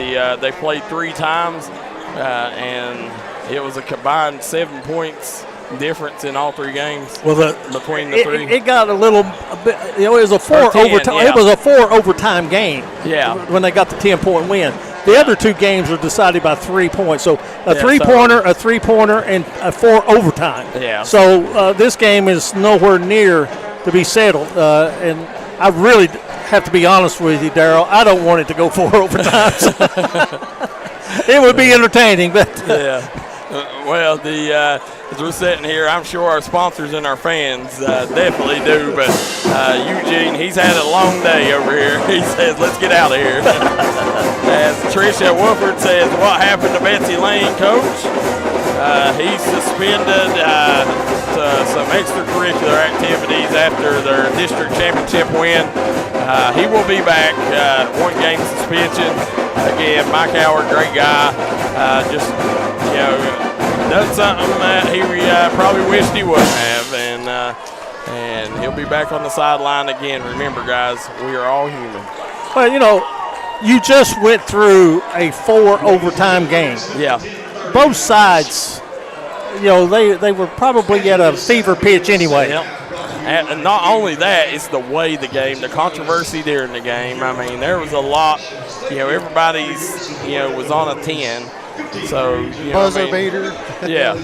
They played 3 times, and it was a combined 7 points difference in all 3 games. Well, between the 3. It got a bit. It was a 4 overtime. Yeah. It was a 4 overtime game. Yeah. When they got the 10-point win. The other 2 games were decided by 3 points. So a 3-pointer, a 3-pointer, and a 4 overtime. Yeah. So this game is nowhere near to be settled. And I really have to be honest with you, Darryl. I don't want it to go 4 overtimes. It would be entertaining, but yeah. Well, as we're sitting here, I'm sure our sponsors and our fans definitely do. But Eugene, he's had a long day over here. He says, "Let's get out of here." As Tricia Wolford says, "What happened to Betsy Layne, Coach?" He's suspended to some extracurricular activities after their district championship win. He will be back. 1 game suspension. Again, Mike Howard, great guy. Done something that he probably wished he wouldn't have, and he'll be back on the sideline again. Remember, guys, we are all human. Well, you just went through a 4 overtime game. Yeah. Both sides, they were probably at a fever pitch anyway. Yep. And not only that, it's the way the controversy during the game. I mean, there was a lot. Everybody's was on a 10. So buzzer beater. Yeah.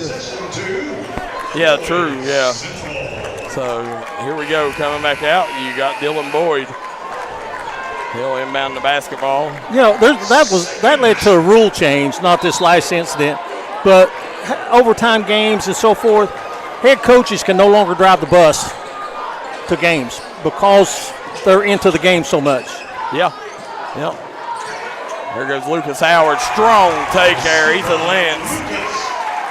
Yeah, true. Yeah. So here we go, coming back out. You got Dylan Boyd. He'll inbound the basketball. That led to a rule change, not this last incident, but overtime games and so forth. Head coaches can no longer drive the bus to games because they're into the game so much. Yeah. Yep. There goes Lucas Howard. Strong take there. Ethan Lentz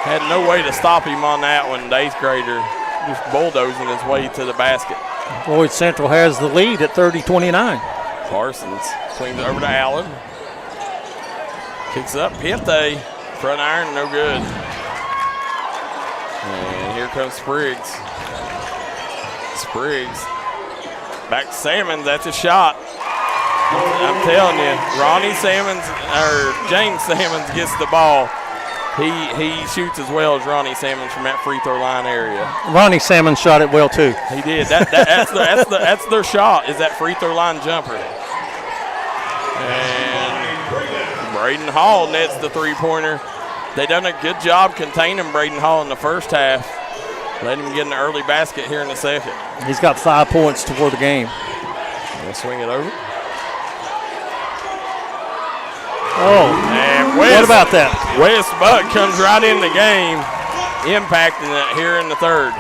had no way to stop him on that one. The 8th grader just bulldozing his way to the basket. Floyd Central has the lead at 30-29. Parsons swings over to Allen. Kicks up. Pinte. Front iron, no good. And here comes Spriggs. Back to Salmons. That's a shot. I'm telling you, James Salmons gets the ball. He shoots as well as Ronnie Salmons from that free throw line area. Ronnie Salmons shot it well too. He did. That's their shot, is that free throw line jumper. And Braden Hall nets the 3-pointer. They done a good job containing Braden Hall in the first half. Let him get an early basket here in the second. He's got 5 points toward the game. They'll swing it over. Oh, and what about that? Wes Buck comes right in the game, impacting it here in the 3rd.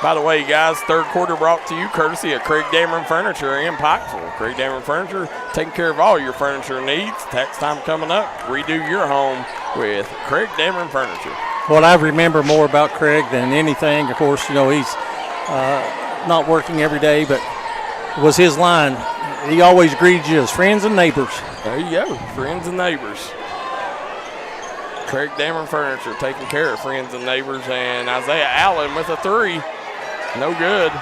By the way, guys, 3rd quarter brought to you courtesy of Craig Dameron Furniture in Pikeville. Craig Dameron Furniture, taking care of all your furniture needs. Tax time coming up. Redo your home with Craig Dameron Furniture. What I remember more about Craig than anything, of course, he's not working every day, but was his line. He always greeted you as friends and neighbors. There you go, friends and neighbors. Craig Dameron Furniture taking care of friends and neighbors. And Isaiah Allen with a 3. No good.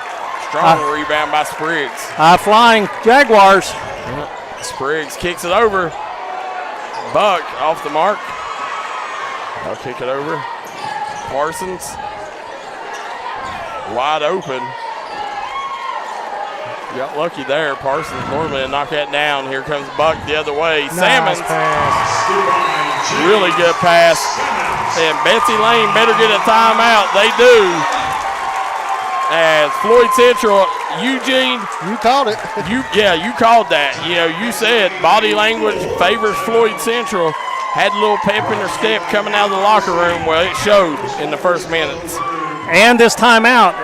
Strong rebound by Spriggs. High-flying Jaguars. Spriggs kicks it over. Buck off the mark. I'll kick it over. Parsons. Wide open. Got lucky there. Parsons normally to knock that down. Here comes Buck the other way. Salmons. Really good pass. And Betsy Layne better get a timeout. They do. As Floyd Central, Eugene. You called it. You called that. You said body language favors Floyd Central. Had a little pep in her step coming out of the locker room. Well, it showed in the first minutes. And this timeout,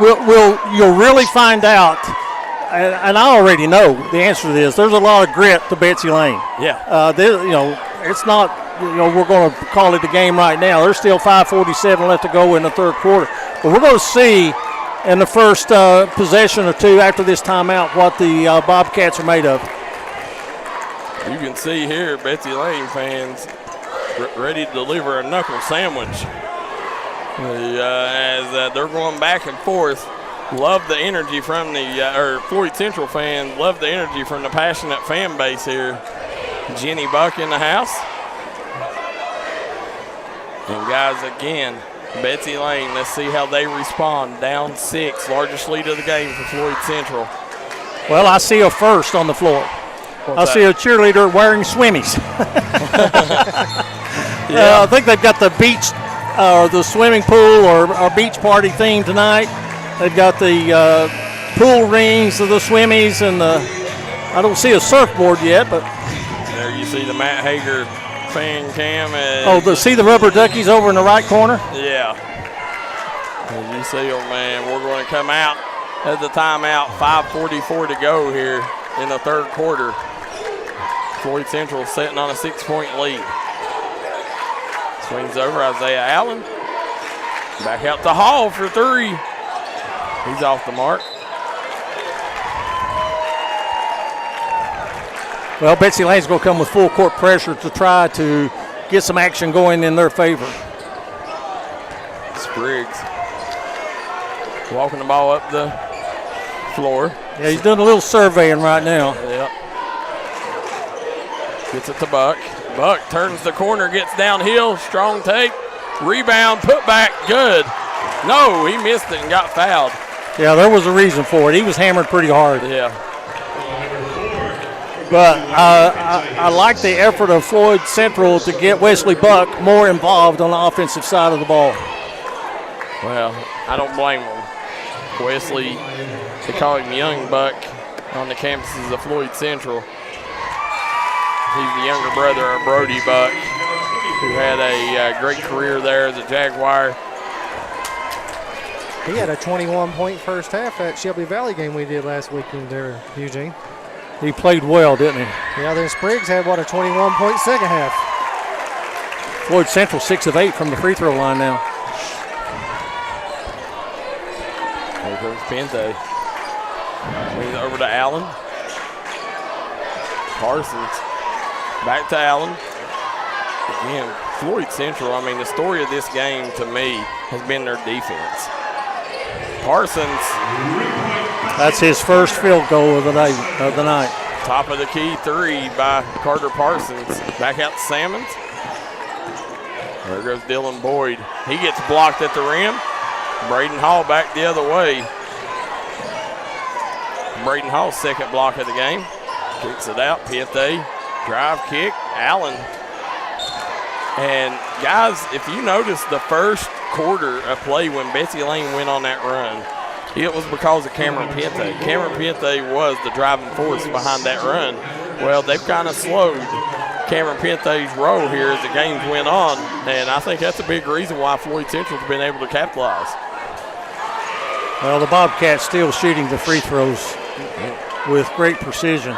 you'll really find out. And I already know the answer to this. There's a lot of grit to Betsy Layne. Yeah. It's not, we're going to call it the game right now. There's still 5:47 left to go in the 3rd quarter. But we're going to see in the first possession or two after this timeout what the Bobcats are made of. You can see here Betsy Layne fans ready to deliver a knuckle sandwich. As they're going back and forth. Love the energy from the Floyd Central fans. Love the energy from the passionate fan base here. Jenny Buck in the house. And guys, again, Betsy Layne, let's see how they respond. Down 6, largest lead of the game for Floyd Central. Well, I see a first on the floor. What's I see a cheerleader wearing swimmies. Yeah. I think they've got the beach or the swimming pool or beach party theme tonight. They've got the pool rings of the swimmies and I don't see a surfboard yet, but. There you see the Matt Hager fan cam. See the rubber duckies over in the right corner? Yeah. As you see them, man, we're going to come out at the timeout. 5:44 to go here in the third quarter. Floyd Central sitting on a 6-point lead. Swings over Isaiah Allen. Back out to Hall for 3. He's off the mark. Well, Betsy Layne's going to come with full court pressure to try to get some action going in their favor. Spriggs walking the ball up the floor. Yeah, he's doing a little surveying right now. Yep. Gets it to Buck. Buck turns the corner, gets downhill, strong take, rebound, put back, good. No, he missed it and got fouled. Yeah, there was a reason for it. He was hammered pretty hard. Yeah. But I like the effort of Floyd Central to get Wesley Buck more involved on the offensive side of the ball. Well, I don't blame him. Wesley, they call him Young Buck on the campuses of Floyd Central. He's the younger brother of Brody Buck, who had a great career there as a Jaguar. He had a 21-point first half at Shelby Valley game we did last weekend there, Eugene. He played well, didn't he? Yeah, then Spriggs had, a 21-point second half. Floyd Central 6 of 8 from the free throw line now. There goes Pente. Swings it over to Allen. Parsons. Back to Allen. Again, Floyd Central, the story of this game to me has been their defense. Parsons. That's his first field goal of the night. Top of the key 3 by Carter Parsons. Back out to Sammons. There goes Dylan Boyd. He gets blocked at the rim. Braden Hall back the other way. Braden Hall's second block of the game. Kicks it out. Pente. Drive kick. Allen. And guys, if you notice the first quarter of play when Betsy Layne went on that run, it was because of Cameron Pente. Cameron Pente was the driving force behind that run. Well, they've kind of slowed Cameron Pente's role here as the games went on, and I think that's a big reason why Floyd Central's been able to capitalize. Well, the Bobcats still shooting the free throws with great precision.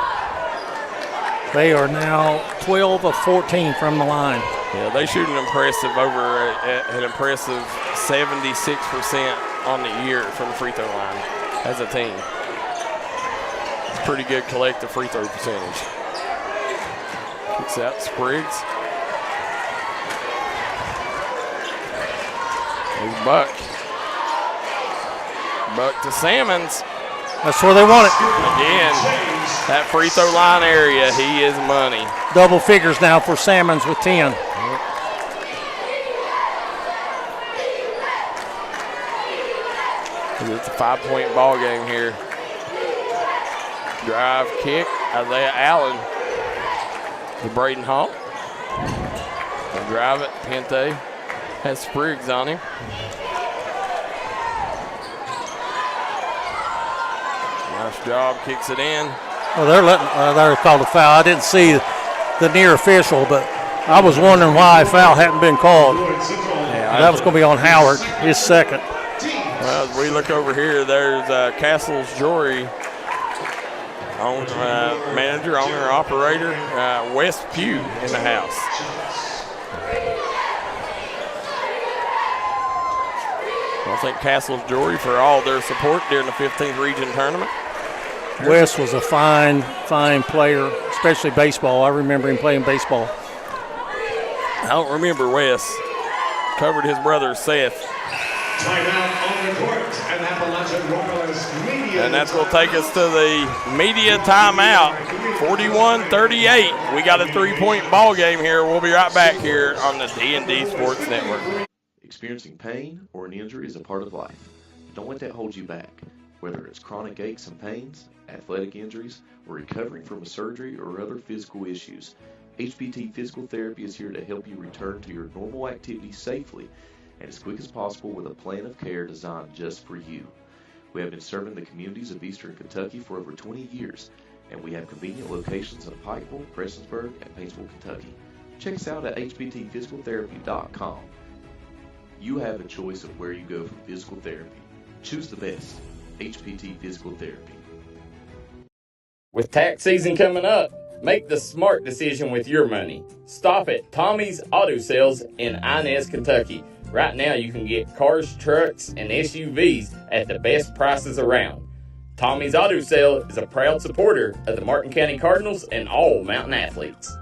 They are now 12 of 14 from the line. Yeah, they shoot an impressive 76% on the year from the free throw line as a team. It's pretty good collective free throw percentage. Kicks out Spriggs. There's Buck. Buck to Sammons. That's where they want it. Again, that free throw line area, he is money. Double figures now for Sammons with 10. It's a 5-point ball game here. Drive kick, Isaiah Allen to Braden Hall. They'll drive it, Pente has Spriggs on him. Nice job, kicks it in. Well, they're called a foul. I didn't see the near official, but I was wondering why a foul hadn't been called. Yeah, that was going to be on Howard, his second. Well, as we look over here, there's Castle's Jewelry manager, owner, operator, Wes Pugh in the house. I think Castle's Jewelry for all their support during the 15th region tournament. Wes was a fine player, especially baseball. I remember him playing baseball. I don't remember Wes. Covered his brother Seth. Timeout on the court, and Appalachian Royalist Media. And that's going to take us to the media timeout. 41-38. We got a 3-point ball game here. We'll be right back here on the D&D Sports Network. Experiencing pain or an injury is a part of life. Don't let that hold you back. Whether it's chronic aches and pains, athletic injuries, or recovering from a surgery or other physical issues, HPT Physical Therapy is here to help you return to your normal activities safely and as quick as possible with a plan of care designed just for you. We have been serving the communities of Eastern Kentucky for over 20 years, and we have convenient locations in Pikeville, Prestonsburg, and Paintsville, Kentucky. Check us out at hptphysicaltherapy.com. You have a choice of where you go for physical therapy. Choose the best. HPT Physical Therapy. With tax season coming up, make the smart decision with your money. Stop at Tommy's Auto Sales in Inez, Kentucky. Right now you can get cars, trucks, and SUVs at the best prices around. Tommy's Auto Sale is a proud supporter of the Martin County Cardinals and all Mountain athletes.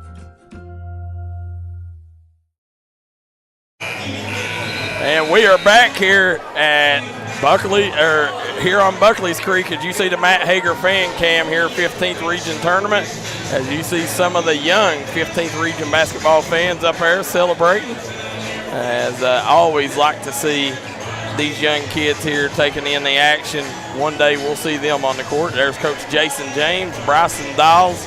And we are back here at Buckley, or here on Buckley's Creek, as you see the Matt Hager fan cam here, 15th Region Tournament. As you see some of the young 15th Region basketball fans up there celebrating. As I always like to see these young kids here taking in the action. One day we'll see them on the court. There's Coach Jason James, Bryson Dawes.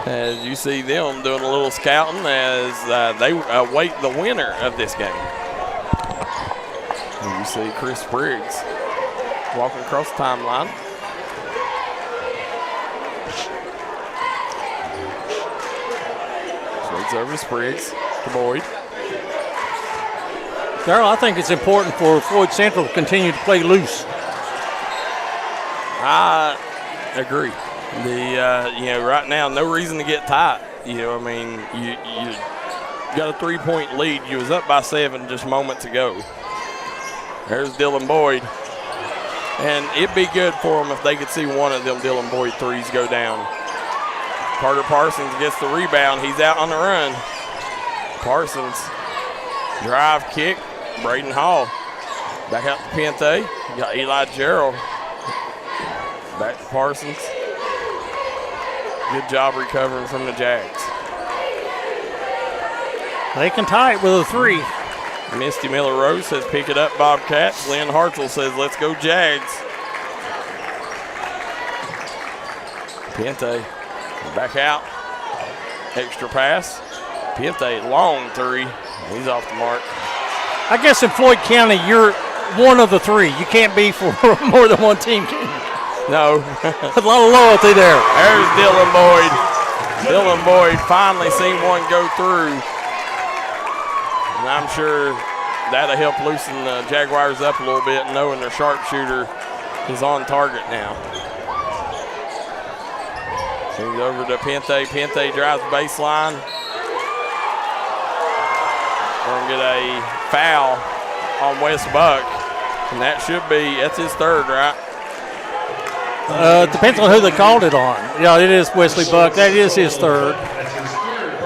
As you see them doing a little scouting as they await the winner of this game. And you see Chris Spriggs walking across the timeline. Swings over to Spriggs, to Boyd. Darryl, I think it's important for Floyd Central to continue to play loose. I agree. Right now, no reason to get tight. You got a 3-point lead. You was up by 7 just moments ago. There's Dylan Boyd. And it'd be good for them if they could see one of them Dylan Boyd threes go down. Carter Parsons gets the rebound. He's out on the run. Parsons, drive, kick. Braden Hall. Back out to Pente. You got Eli Gerald. Back to Parsons. Good job recovering from the Jags. They can tie it with a 3. Misty Miller-Rose says pick it up, Bobcats. Lynn Hartzell says let's go Jags. Pente back out. Extra pass. Pente long 3. He's off the mark. I guess in Floyd County, you're one of the 3. You can't be for more than one team, can you? No. A lot of loyalty there. There's Dylan Boyd. Dylan Boyd finally seen one go through. And I'm sure that'll help loosen the Jaguars up a little bit, knowing their sharpshooter is on target now. Swings over to Pente. Pente drives the baseline. We're going to get a foul on Wes Buck. And that's his 3rd, right? Depends on who they called it on. Yeah, it is Wesley Buck. That is his 3rd.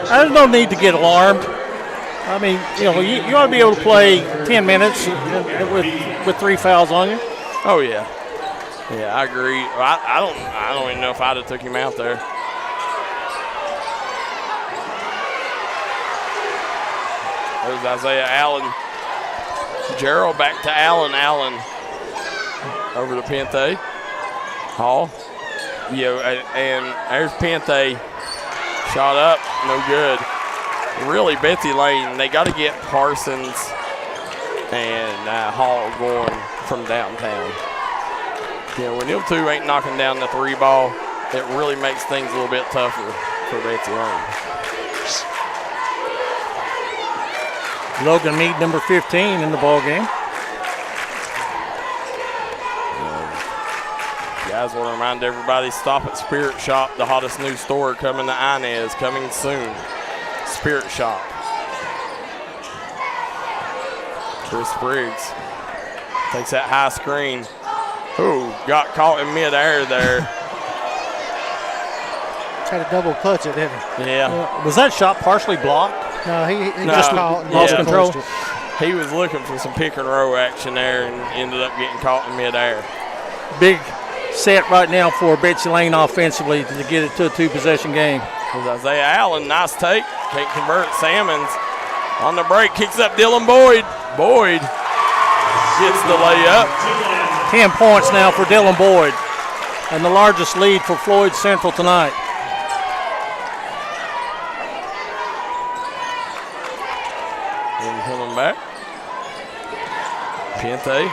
There's no need to get alarmed. I mean, you ought to be able to play 10 minutes with 3 fouls on you. Oh, yeah. Yeah, I agree. I don't even know if I'd have took him out there. There's Isaiah Allen. Gerald back to Allen. Allen over to Pente. Hall. And there's Pente. Shot up, no good. Really, Betsy Layne, they got to get Parsons and Hall going from downtown. When them 2 ain't knocking down the 3 ball, it really makes things a little bit tougher for Betsy Layne. Logan Meade, number 15 in the ball game. Guys, want to remind everybody, stop at Spirit Shop, the hottest new store coming to Inez, coming soon. Spirit Shop. Chris Spriggs Takes that high screen. Ooh, got caught in midair there. Had to double clutch it, didn't he? Yeah. Was that shot partially blocked? No, he just caught and lost control. He was looking for some pick and roll action there and ended up getting caught in midair. Big set right now for Betsy Layne offensively to get it to a 2-possession game. There's Isaiah Allen, nice take. Can't convert. Salmons on the break, kicks up Dylan Boyd. Boyd gets the layup. 10 points now for Dylan Boyd, and the largest lead for Floyd Central tonight. And coming back. Pente.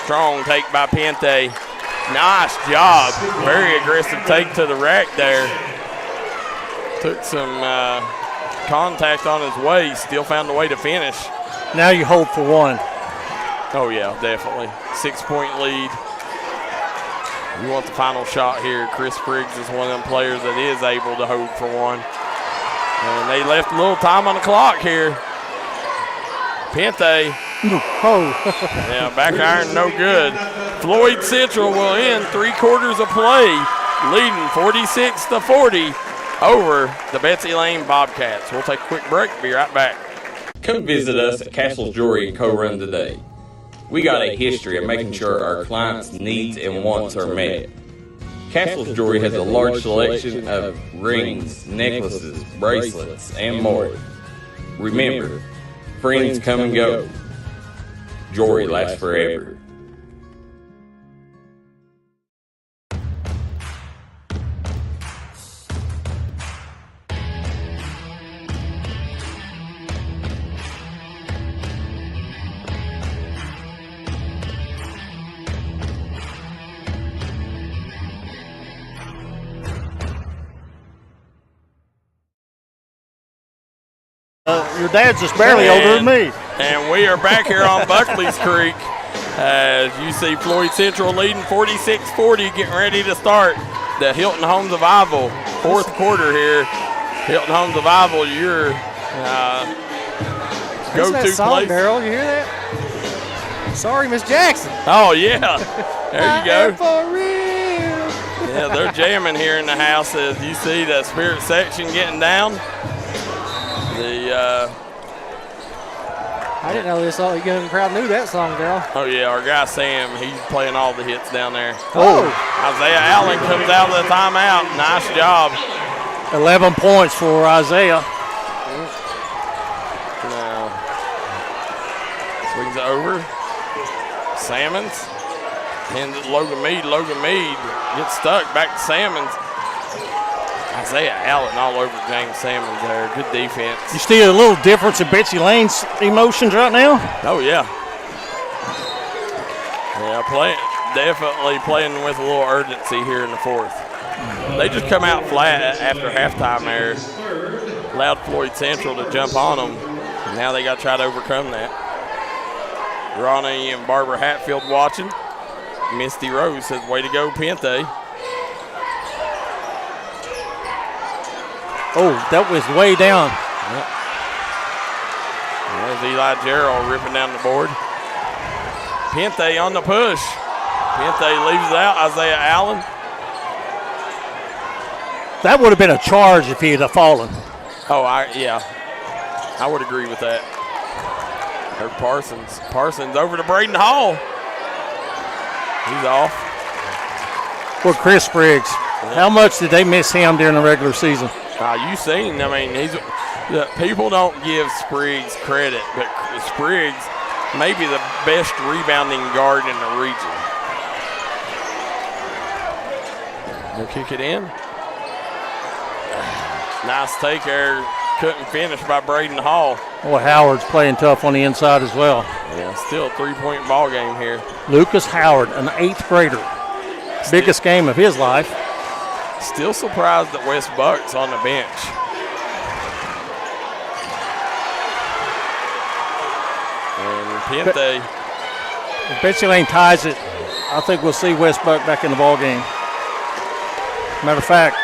Strong take by Pente. Nice job. Very aggressive take to the rack there. Took some contact on his waist. Still found a way to finish. Now you hope for one. Oh, yeah, definitely. 6-point lead. You want the final shot here. Chris Briggs is one of them players that is able to hold for one. And they left a little time on the clock here. Pente. Oh. Yeah, back iron no good. Floyd Central will end 3 quarters of play, leading 46-40 over the Betsy Layne Bobcats. We'll take a quick break. Be right back. Come visit us at Castle's Jewelry & Co-Run today. We got a history of making sure our clients' needs and wants are met. Castle's Jewelry has a large selection of rings, necklaces, bracelets, and more. Remember, friends come and go. Jewelry lasts forever. Your dad's just barely older than me. And we are back here on Buckley's Creek as you see Floyd Central leading 46-40, getting ready to start the Hilton Homes of Ivell fourth quarter here. Hilton Homes of Ivell, your go-to place. Daryl, you hear that? Sorry, Miss Jackson. Oh, yeah. There you go. For real. Yeah, they're jamming here in the house as you see the spirit section getting down. I didn't know this young crowd knew that song, Daryl. Oh, yeah, our guy Sam, he's playing all the hits down there. Oh. Isaiah Allen comes out of the timeout. Nice job. 11 points for Isaiah. Now, swings it over. Salmons. And Logan Mead. Logan Mead gets stuck. Back to Salmons. Isaiah Allen all over James Salmons there. Good defense. You see a little difference in Betsy Layne's emotions right now? Oh, yeah. Yeah, definitely playing with a little urgency here in the fourth. They just come out flat after halftime there. Allowed Floyd Central to jump on them. And now they got to try to overcome that. Ronnie and Barbara Hatfield watching. Misty Rose says, way to go, Pente. Oh, that was way down. Yep. There's Eli Gerald ripping down the board. Pente on the push. Pente leaves it out. Isaiah Allen. That would have been a charge if he had fallen. Oh, yeah. I would agree with that. There's Parsons. Parsons over to Braden Hall. He's off. For Chris Briggs. Yeah. How much did they miss him during the regular season? You seen, I mean, people don't give Spriggs credit, but Spriggs may be the best rebounding guard in the region. They'll kick it in. Nice take there. Couldn't finish by Braden Hall. Boy, Howard's playing tough on the inside as well. Yeah, still a 3-point ball game here. Lucas Howard, an 8th grader. Biggest game of his life. Still surprised that Wes Buck's on the bench. And Pente. If Betsy Layne ties it, I think we'll see Wes Buck back in the ball game. Matter of fact,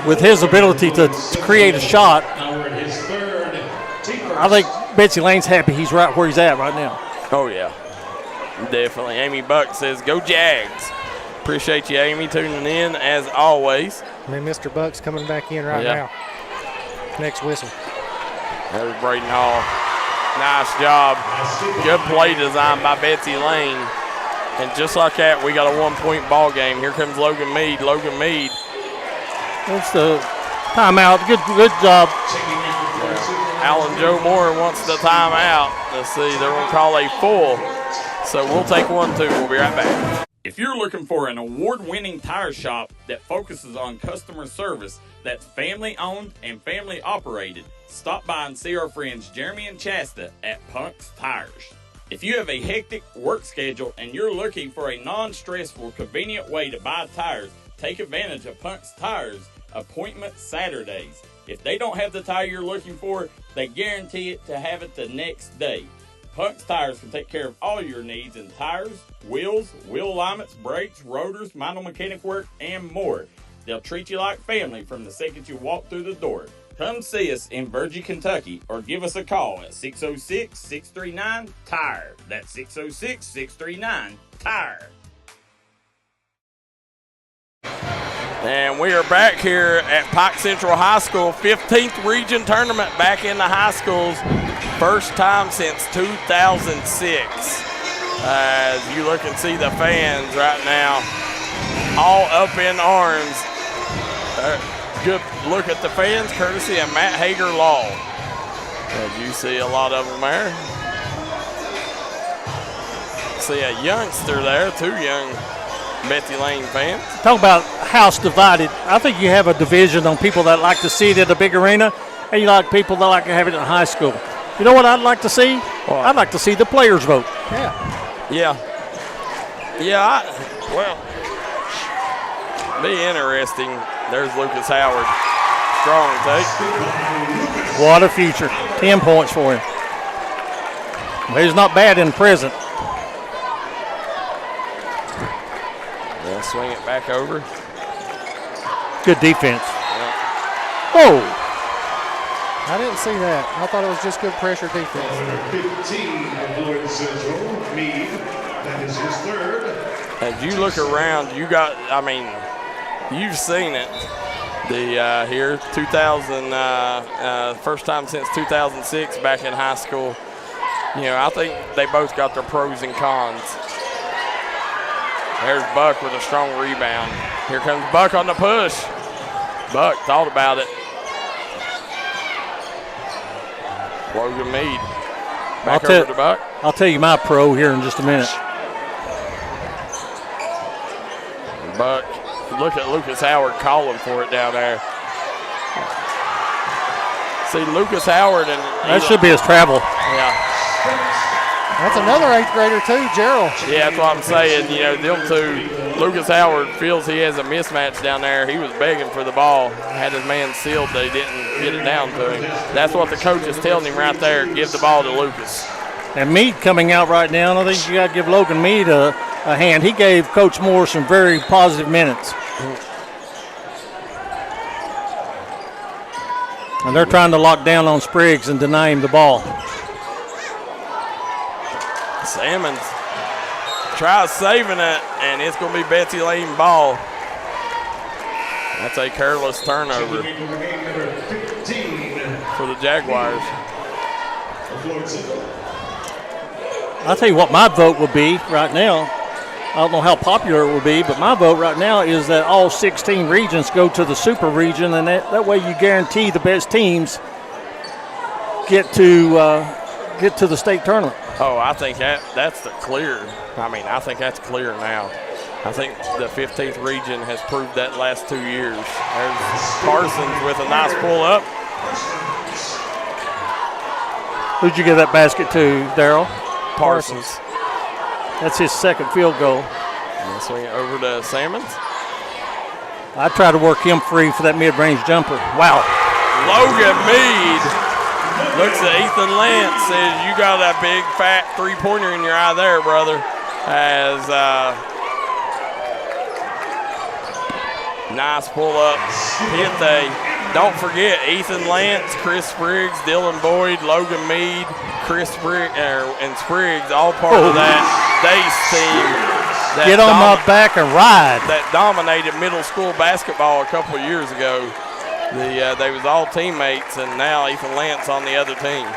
with his ability to create a shot, I think Betsy Layne's happy he's right where he's at right now. Oh, yeah. Definitely. Amy Buck says, go Jags. Appreciate you, Amy, tuning in as always. And Mr. Buck's coming back in right now. Next whistle. There's Braden Hall. Nice job. Good play design by Betsy Layne. And just like that, we got a 1-point ball game. Here comes Logan Mead. Logan Mead. That's the timeout. Good job. Alan Joe Moore wants the timeout. Let's see, they're going to call a full. So we'll take 1, 2. We'll be right back. If you're looking for an award-winning tire shop that focuses on customer service that's family-owned and family-operated, stop by and see our friends Jeremy and Chasta at Punk's Tires. If you have a hectic work schedule and you're looking for a non-stressful, convenient way to buy tires, take advantage of Punk's Tires Appointment Saturdays. If they don't have the tire you're looking for, they guarantee it to have it the next day. Punk's Tires can take care of all your needs in tires, wheels, wheel alignments, brakes, rotors, minor mechanic work, and more. They'll treat you like family from the second you walk through the door. Come see us in Virgie, Kentucky, or give us a call at 606-639-TIRE. That's 606-639-TIRE. And we are back here at Pike Central High School, 15th Region Tournament back in the high schools. First time since 2006. As you look and see the fans right now, all up in arms. Good look at the fans, courtesy of Matt Hager Law. As you see a lot of them there. See a youngster there, 2 young Betsy Layne fans. Talk about house divided. I think you have a division on people that like to see it at a big arena, and you like people that like to have it in high school. You know what I'd like to see? What? I'd like to see the players vote. Yeah, well, be interesting. There's Lucas Howard. Strong take. What a future. 10 points for him. Well, he's not bad in present. They'll swing it back over. Good defense. Yeah. Oh. I didn't see that. I thought it was just good pressure defense. Number 15 of Floyd Central, Mead. That is his 3rd. As you look around, you got, you've seen it. The here, 2000, first time since 2006 back in high school. You know, I think they both got their pros and cons. There's Buck with a strong rebound. Here comes Buck on the push. Buck thought about it. Logan Mead. Back over to Buck. I'll tell you my pro here in just a minute. Buck, look at Lucas Howard calling for it down there. See, Lucas Howard and that should be his travel. Yeah. That's another 8th grader too, Gerald. Yeah, that's what I'm saying. You know, them two. Lucas Howard feels he has a mismatch down there. He was begging for the ball. Had his man sealed, they didn't get it down to him. That's what the coach is telling him right there. Give the ball to Lucas. And Mead coming out right now, and I think you got to give Logan Mead a hand. He gave Coach Moore some very positive minutes. And they're trying to lock down on Spriggs and deny him the ball. Salmons tries saving it, and it's going to be Betsy Layne ball. That's a careless turnover for the Jaguars. I'll tell you what my vote would be right now. I don't know how popular it will be, but my vote right now is that all 16 regions go to the super region, and that way you guarantee the best teams get to the state tournament. Oh, I think that's the clear. I think that's clear now. I think the 15th region has proved that last 2 years. There's Parsons with a nice pull-up. Who'd you give that basket to, Darryl? Parsons. That's his 2nd field goal. And swing it over to Salmons. I try to work him free for that mid-range jumper. Wow. Logan Mead looks at Ethan Lance, says, you got that big, fat three-pointer in your eye there, brother. As Nice pull-up. Pente. Don't forget Ethan Lance, Chris Spriggs, Dylan Boyd, Logan Mead, Chris Spriggs, and Spriggs, all part of that Dace team. Get on my back and ride. That dominated middle school basketball a couple of years ago. They was all teammates, and now Ethan Lance on the other team.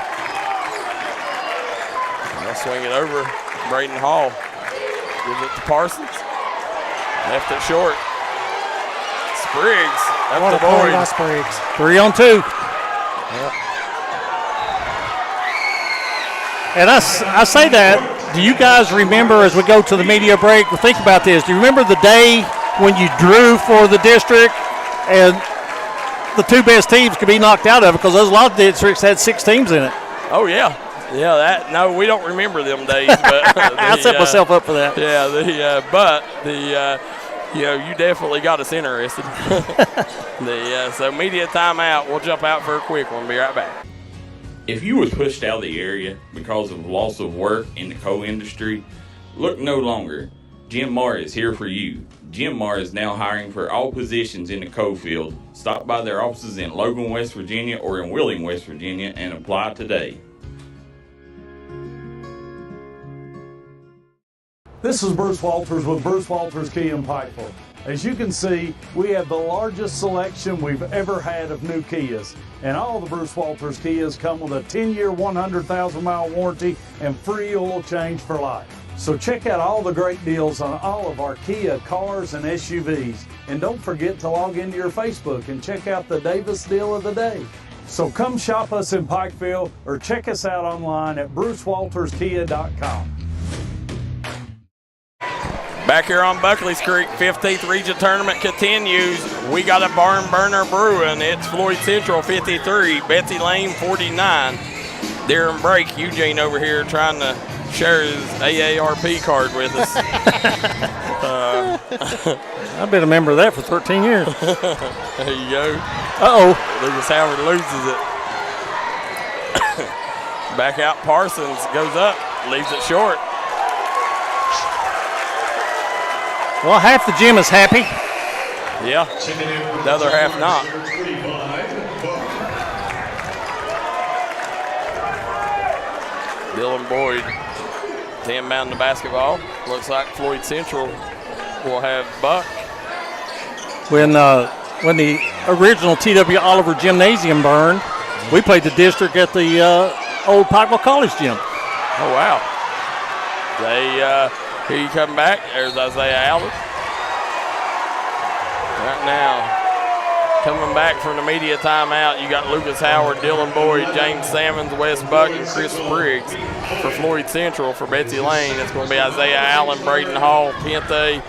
They'll swing it over. Braden Hall gives it to Parsons. Left it short. Spriggs. What a play by Spriggs. 3 on 2. Yep. And I say that, do you guys remember as we go to the media break, think about this, do you remember the day when you drew for the district and the 2 best teams could be knocked out of it because a lot of districts had 6 teams in it? Oh, yeah. Yeah, no, we don't remember them days. But I set myself up for that. Yeah, you definitely got us interested. So media timeout. We'll jump out for a quick one. Be right back. If you was pushed out of the area because of loss of work in the coal industry, look no longer. Jim Marr is here for you. Jim Marr is now hiring for all positions in the coal field. Stop by their offices in Logan, West Virginia or in Wheeling, West Virginia and apply today. This is Bruce Walters with Bruce Walters Kia in Pikeville. As you can see, we have the largest selection we've ever had of new Kias. And all the Bruce Walters Kias come with a 10-year, 100,000-mile warranty and free oil change for life. So check out all the great deals on all of our Kia cars and SUVs. And don't forget to log into your Facebook and check out the Davis deal of the day. So come shop us in Pikeville or check us out online at brucewalterskia.com. Back here on Buckley's Creek, 15th Region Tournament continues. We got a barn burner brewing. It's Floyd Central 53, Betsy Layne 49. During break, Eugene over here trying to share his AARP card with us. I've been a member of that for 13 years. There you go. Uh-oh. Lucas Howard loses it. Back out Parsons, goes up, leaves it short. Well, half the gym is happy. Yeah, the other half not. Dylan Boyd, 10-bound the basketball. Looks like Floyd Central will have Buck. When the original T.W. Oliver Gymnasium burned, we played the district at the old Pikeville College gym. Oh, wow. Here you come back. There's Isaiah Allen. Right now, coming back from the media timeout, you got Lucas Howard, Dylan Boyd, James Sammons, Wes Buck, and Chris Spriggs for Floyd Central. For Betsy Layne, it's going to be Isaiah Allen, Braden Hall, Pente,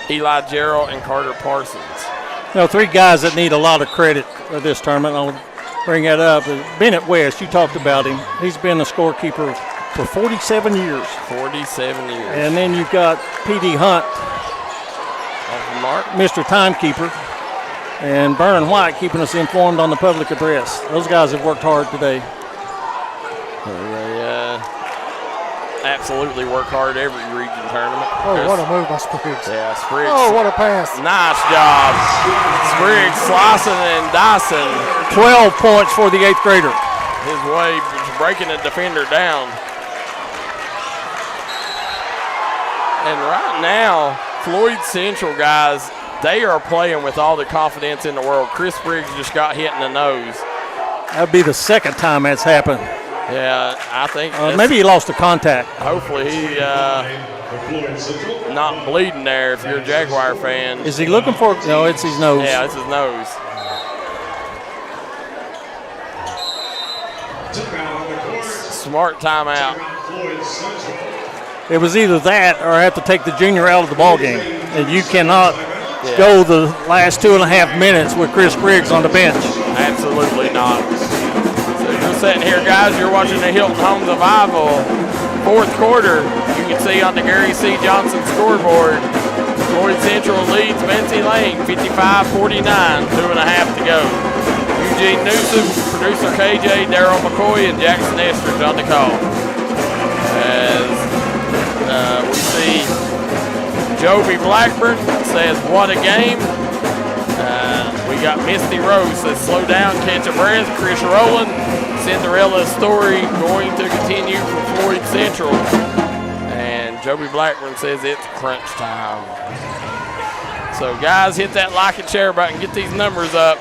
Eli Gerald, and Carter Parsons. 3 guys that need a lot of credit for this tournament. I'll bring that up. Bennett West, you talked about him. He's been a scorekeeper for 47 years. 47 years. And then you've got P.D. Hunt, Mr. Timekeeper, and Vernon White keeping us informed on the public address. Those guys have worked hard today. They absolutely work hard every region tournament. Oh, what a move by Spriggs. Yeah, Spriggs. Oh, what a pass. Nice job. Spriggs slicing and dicing. 12 points for the 8th grader. His way breaking the defender down. And right now, Floyd Central guys, they are playing with all the confidence in the world. Chris Spriggs just got hit in the nose. That would be the second time that's happened. Yeah, I think. Maybe he lost a contact. Hopefully he not bleeding there if you're a Jaguar fan. Is he looking for – no, it's his nose. Yeah, it's his nose. Smart timeout. It was either that or I have to take the junior out of the ball game. And you cannot go the last 2.5 minutes with Chris Spriggs on the bench. Absolutely not. So you're sitting here, guys, you're watching the Hilton Homes of Iville 4th quarter. You can see on the Gary C. Johnson scoreboard, Floyd Central leads Betsy Layne 55-49, 2.5 to go. Eugene Newsom, producer KJ, Darryl McCoy, and Jackson Estridge on the call. As we see Joby Blackburn says, what a game. We got Misty Rose says, slow down, catch a breath. Chris Rowland, Cinderella story going to continue for Floyd Central. And Joby Blackburn says it's crunch time. So guys, hit that like and share button, get these numbers up.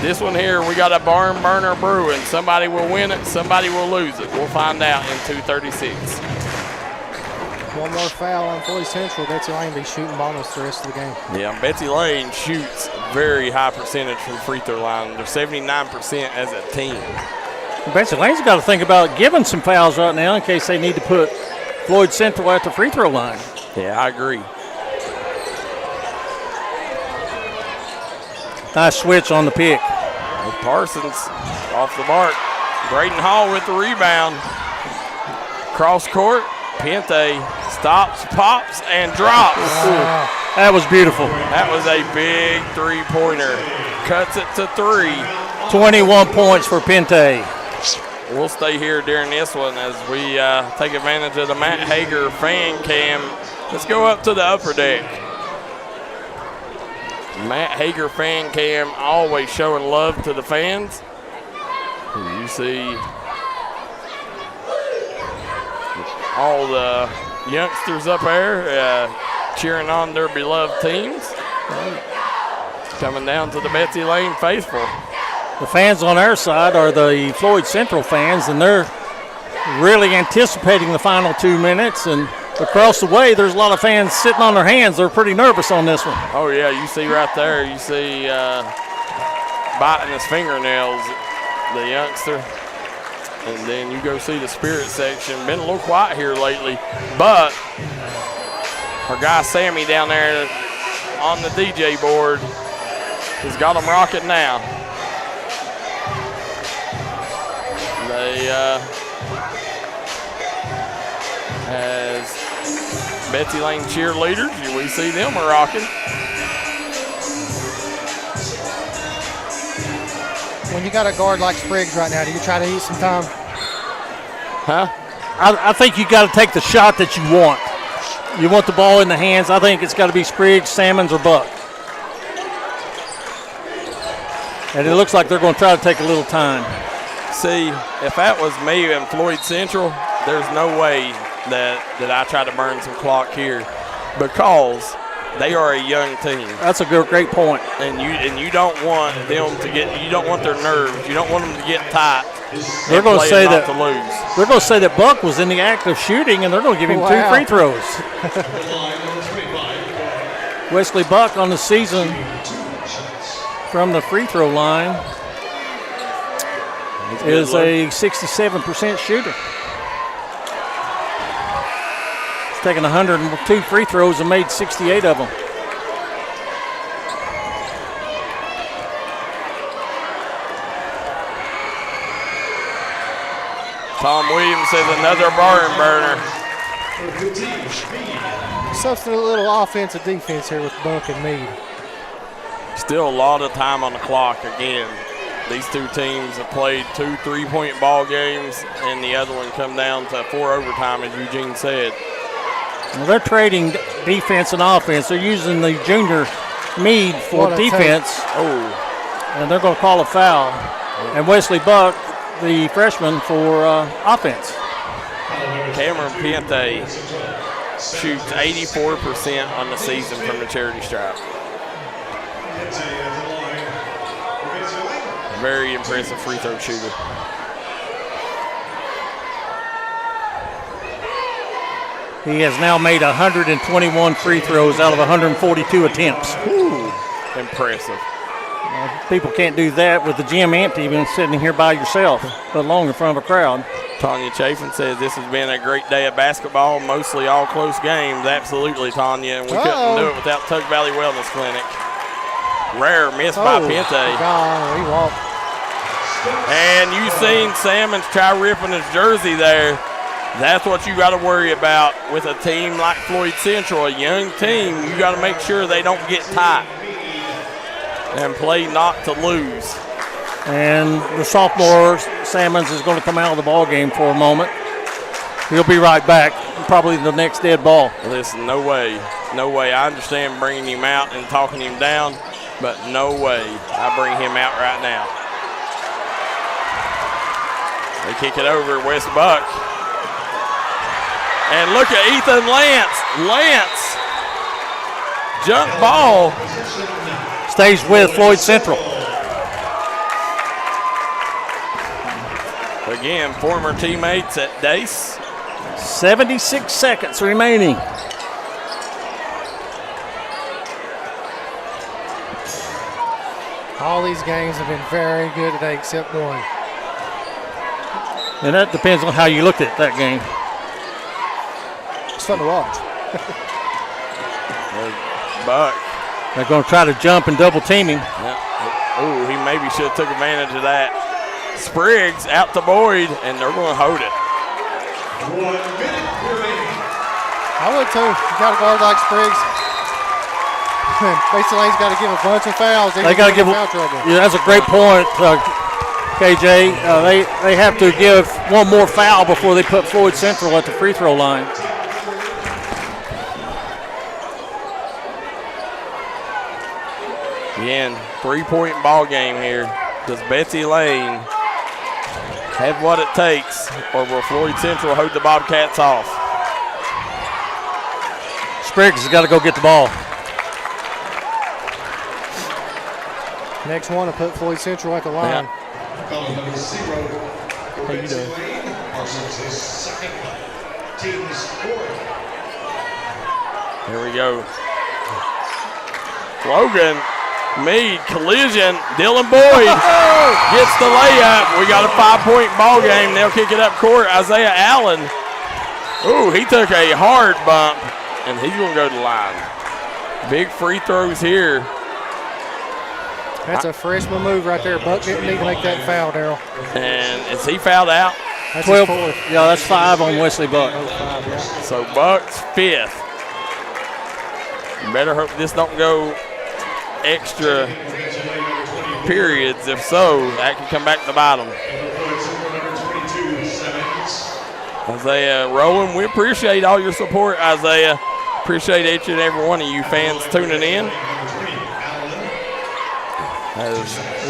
This one here, we got a barn burner brewing. Somebody will win it, somebody will lose it. We'll find out in 2:36. One more foul on Floyd Central. Betsy Layne be shooting bonus the rest of the game. Yeah, Betsy Layne shoots very high percentage from the free throw line. They're 79% as a team. Betsy Layne's got to think about giving some fouls right now in case they need to put Floyd Central at the free throw line. Yeah, I agree. Nice switch on the pick. Parsons off the mark. Braden Hall with the rebound. Cross court. Pente stops, pops, and drops. That was beautiful. That was a big three-pointer. Cuts it to 3. 21 points for Pente. We'll stay here during this one as we take advantage of the Matt Hager fan cam. Let's go up to the upper deck. Matt Hager fan cam always showing love to the fans. You see all the youngsters up there cheering on their beloved teams. Coming down to the Betsy Layne faithful. The fans on our side are the Floyd Central fans, and they're really anticipating the final 2 minutes. And across the way, there's a lot of fans sitting on their hands. They're pretty nervous on this one. Oh, yeah, you see right there, you see biting his fingernails, the youngster. And then you go see the spirit section. Been a little quiet here lately, but our guy Sammy down there on the DJ board has got them rocking now. They as Betsy Layne cheerleaders, we see them are rocking. When you got a guard like Spriggs right now, do you try to eat some time? Huh? I think you got to take the shot that you want. You want the ball in the hands. I think it's got to be Spriggs, Salmons, or Buck. And it looks like they're going to try to take a little time. See, if that was me and Floyd Central, there's no way that I try to burn some clock here because they are a young team. That's a great point. And you don't want them to get, you don't want their nerves. You don't want them to get tight. They're going to say that to lose. They're going to say that Buck was in the act of shooting, and they're going to give him 2 free throws. Wesley Buck on the season from the free throw line is a 67% shooter. He's taken 102 free throws and made 68 of them. Tom Williams says another barn burner. Something a little offensive defense here with Buck and Meade. Still a lot of time on the clock again. These two teams have played 2 3-point ball games, and the other one come down to 4 overtime, as Eugene said. Well, they're trading defense and offense. They're using the junior Meade for defense. Oh. And they're going to call a foul. And Wesley Buck, the freshman, for offense. Cameron Pente shoots 84% on the season from the charity stripe. Very impressive free throw shooter. He has now made 121 free throws out of 142 attempts. Ooh, impressive. People can't do that with the gym empty, even sitting here by yourself, let alone in front of a crowd. Tanya Chafin says this has been a great day of basketball, mostly all close games. Absolutely, Tanya, and we couldn't do it without Tug Valley Wellness Clinic. Rare miss by Pente. God, he walked. And you seen Salmons try ripping his jersey there. That's what you got to worry about with a team like Floyd Central, a young team. You got to make sure they don't get tight and play not to lose. And the sophomore Salmons is going to come out of the ball game for a moment. He'll be right back, probably the next dead ball. Listen, no way. No way. I understand bringing him out and talking him down, but no way I bring him out right now. They kick it over West Buck. And look at Ethan Lance. Lance, jump ball. Stays with Floyd Central. Again, former teammates at Dace. 76 seconds remaining. All these games have been very good today except one. And that depends on how you looked at that game. It's fun to watch. Buck. They're going to try to jump and double team him. Yeah. Oh, he maybe should have took advantage of that. Spriggs out to Boyd, and they're going to hold it. 1 minute remaining. I would too. You got a guard like Spriggs. Betsy Layne's got to give a bunch of fouls. They got to give foul trouble. Yeah, that's a great point, KJ. They have to give one more foul before they put Floyd Central at the free throw line. Again, 3-point ball game here. Does Betsy Layne have what it takes, or will Floyd Central hold the Bobcats off? Spriggs has got to go get the ball. Next one to put Floyd Central at the line. Foul number 0 for Betsy Layne. Parsons' second, team's fourth. Here we go. Logan, Meade, collision. Dylan Boyd gets the layup. We got a 5-point ball game. They'll kick it up court. Isaiah Allen. Ooh, he took a hard bump, and he's going to go to the line. Big free throws here. That's a freshman move right there. Buck didn't need to make that foul, Darryl. And is he fouled out? That's 12. his fourth. Yeah, that's 5 on Wesley Buck. So Buck's 5th. You better hope this don't go extra periods. If so, that can come back to bite them. Isaiah Rowland, we appreciate all your support, Isaiah. Appreciate each and every one of you fans tuning in.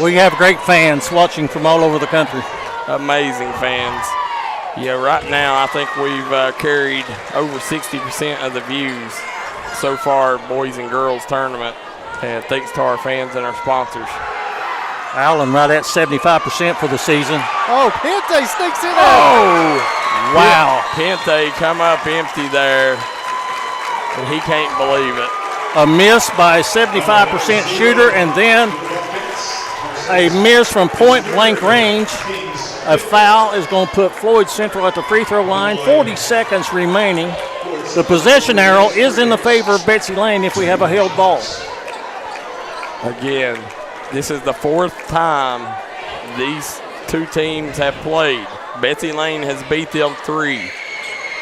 We have great fans watching from all over the country. Amazing fans. Yeah, right now I think we've carried over 60% of the views so far, boys and girls tournament. And thanks to our fans and our sponsors. Allen right at 75% for the season. Oh, Pente sneaks in there. Oh, wow. Pente come up empty there, and he can't believe it. A miss by a 75% shooter, and then a miss from point-blank range. A foul is going to put Floyd Central at the free throw line. 40 seconds remaining. The possession arrow is in the favor of Betsy Layne if we have a held ball. Again, this is the 4th time these two teams have played. Betsy Layne has beat them 3.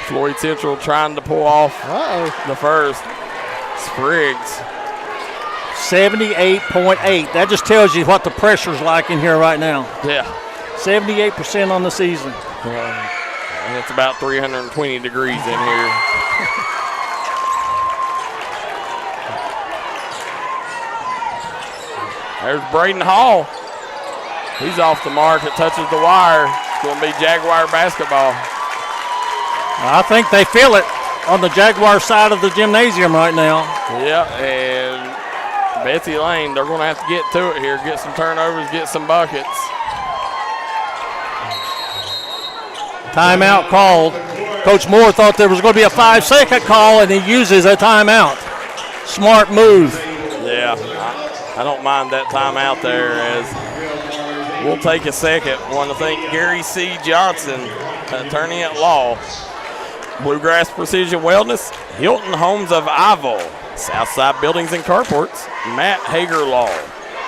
Floyd Central trying to pull off the first. Spriggs. 78.8. That just tells you what the pressure's like in here right now. Yeah. 78% on the season. And it's about 320 degrees in here. There's Braden Hall. He's off the mark. It touches the wire. It's going to be Jaguar basketball. I think they feel it on the Jaguar side of the gymnasium right now. Yeah, and Betsy Layne, they're going to have to get to it here, get some turnovers, get some buckets. Timeout called. Coach Moore thought there was going to be a 5-second call, and he uses a timeout. Smart move. Yeah, I don't mind that timeout there, as we'll take a second. Want to thank Gary C. Johnson, attorney at law. Bluegrass Precision Wellness, Hilton Homes of Ival, Southside Buildings and Carports, Matt Hager Law,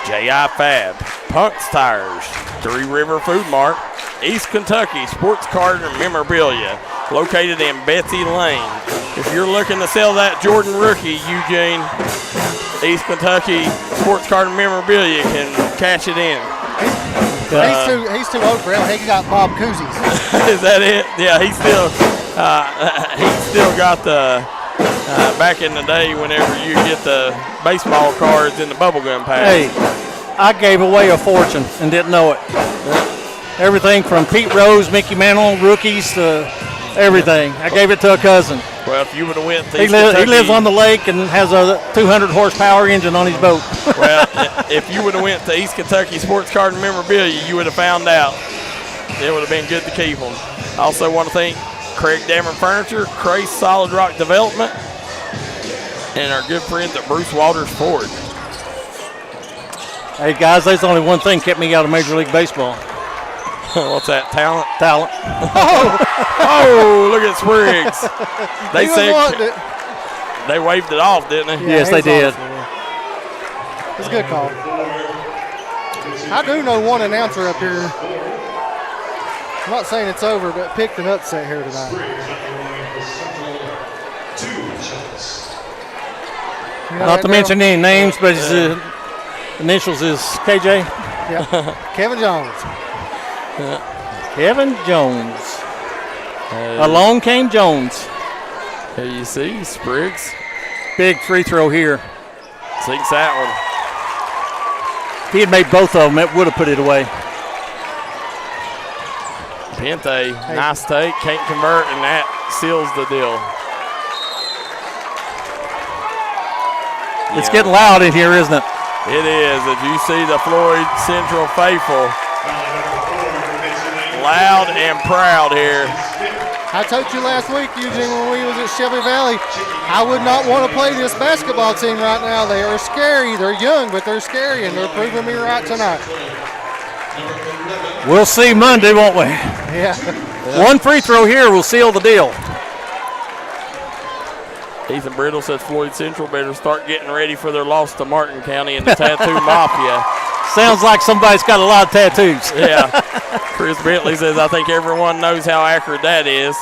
J.I. Fab, Punk's Tires, Three River Food Mart, East Kentucky Sports Card and Memorabilia, located in Betsy Layne. If you're looking to sell that Jordan rookie, Eugene, East Kentucky Sports Card and Memorabilia can cash it in. He's too old for it. He got Bob Koozies. Is that it? Yeah, he's still got the Back in the day, whenever you get the baseball cards in the bubblegum pack. Hey, I gave away a fortune and didn't know it. Everything from Pete Rose, Mickey Mantle, rookies to everything. I gave it to a cousin. Well, if you would have went to he lives on the lake and has a 200 horsepower engine on his boat. Well, if you would have went to East Kentucky Sports Card and Memorabilia, you would have found out. It would have been good to keep them. I also want to thank Craig Dameron Furniture, Crace Solid Rock Development, and our good friends at Bruce Waters Ford. Hey, guys, there's only one thing kept me out of Major League Baseball. What's that? Talent? Talent. Oh, look at Spriggs. They said they waved it off, didn't they? Yeah, yes, they did. It's a good call. I do know one announcer up here. I'm not saying it's over, but picked an upset here tonight. Not to mention any names, but his initials is KJ. Yeah, Kevin Jones. Kevin Jones. Along came Jones. Here you see Spriggs. Big free throw here. Sinks that one. If he had made both of them, it would have put it away. Pente, nice take, can't convert, and that seals the deal. It's getting loud in here, isn't it? It is. As you see the Floyd Central faithful, loud and proud here. I told you last week, Eugene, when we was at Shelby Valley, I would not want to play this basketball team right now. They are scary. They're young, but they're scary, and they're proving me right tonight. We'll see Monday, won't we? Yeah. One free throw here will seal the deal. Ethan Brittle says Floyd Central better start getting ready for their loss to Martin County and the Tattoo Mafia. Sounds like somebody's got a lot of tattoos. Yeah. Chris Bentley says, I think everyone knows how accurate that is.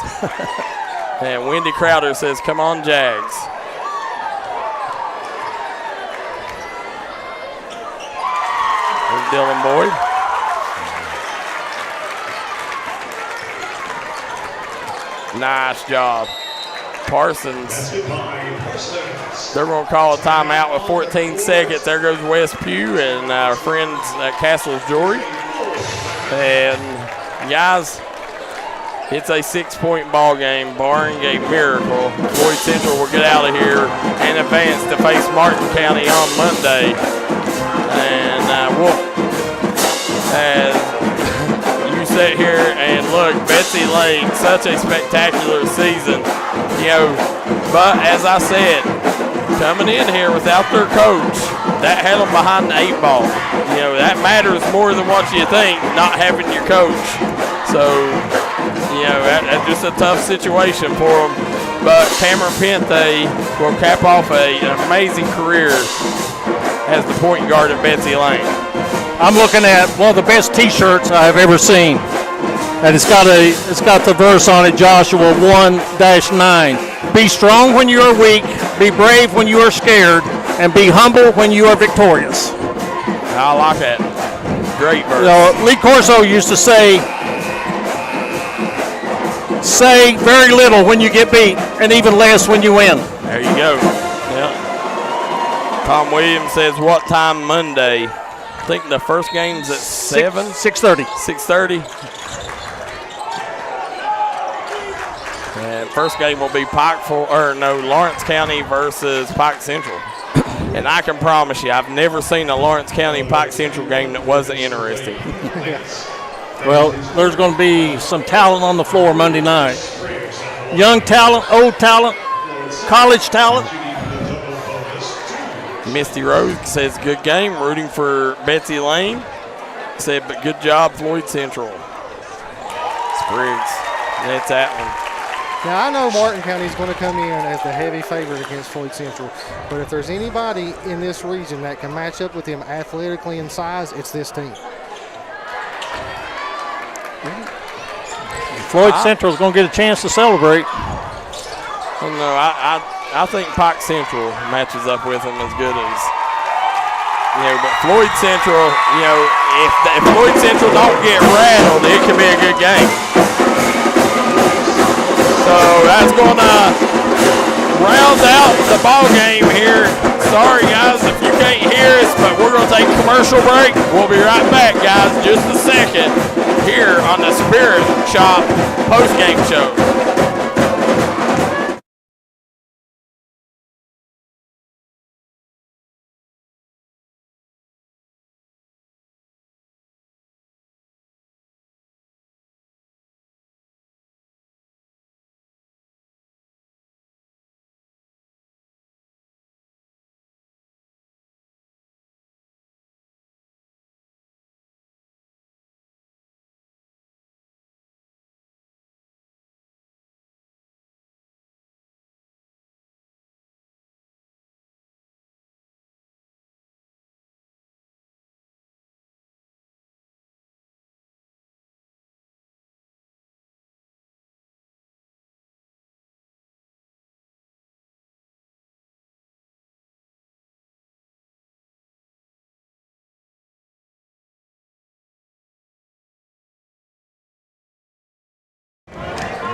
And Wendy Crowder says, come on, Jags. There's Dylan Boyd. Nice job. Parsons. They're going to call a timeout with 14 seconds. There goes Wes Pugh and our friends at Castle's Jewelry. And guys, it's a 6-point ball game, barring a miracle. Floyd Central will get out of here and advance to face Martin County on Monday. And as you sit here and look, Betsy Layne, such a spectacular season. But as I said, coming in here without their coach, that had them behind the 8 ball. That matters more than what you think, not having your coach. So, that's just a tough situation for them. But Cameron Pente will cap off an amazing career as the point guard at Betsy Layne. I'm looking at one of the best T-shirts I've ever seen. And it's got the verse on it, Joshua 1-9. Be strong when you are weak, be brave when you are scared, and be humble when you are victorious. I like that. Great verse. Lee Corso used to say very little when you get beat, and even less when you win. There you go. Yeah. Tom Williams says, what time Monday? I think the first game's at 7? 6:30. 6:30. And first game will be Lawrence County versus Pike Central. And I can promise you, I've never seen a Lawrence County Pike Central game that wasn't interesting. Well, there's going to be some talent on the floor Monday night. Young talent, old talent, college talent. Misty Rose says, good game, rooting for Betsy Layne. Said, but good job, Floyd Central. Spriggs, that's that one. Now, I know Martin County is going to come in as the heavy favorite against Floyd Central, but if there's anybody in this region that can match up with them athletically and size, it's this team. Floyd Central is going to get a chance to celebrate. Well, no, I think Pike Central matches up with them as good as, but Floyd Central, if Floyd Central don't get rattled, it could be a good game. So that's going to rounds out the ball game here. Sorry, guys, if you can't hear us, but we're going to take a commercial break. We'll be right back, guys, just a second here on the Spirit Shop postgame show.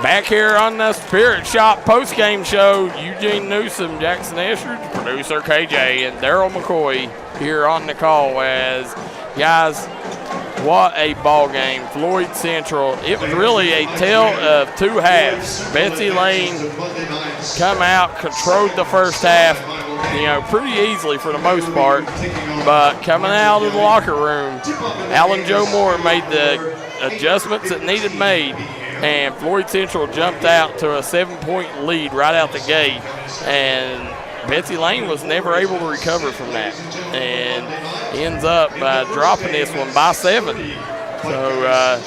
Back here on the Spirit Shop postgame show, Eugene Newsom, Jackson Eschridge, producer KJ, and Daryl McCoy here on the call. As guys, what a ball game. Floyd Central, it was really a tale of two halves. Betsy Layne come out, controlled the first half, pretty easily for the most part, but coming out of the locker room, Alan Joe Moore made the adjustments that needed made, and Floyd Central jumped out to a 7-point lead right out the gate, and Betsy Layne was never able to recover from that and ends up dropping this one by 7. So,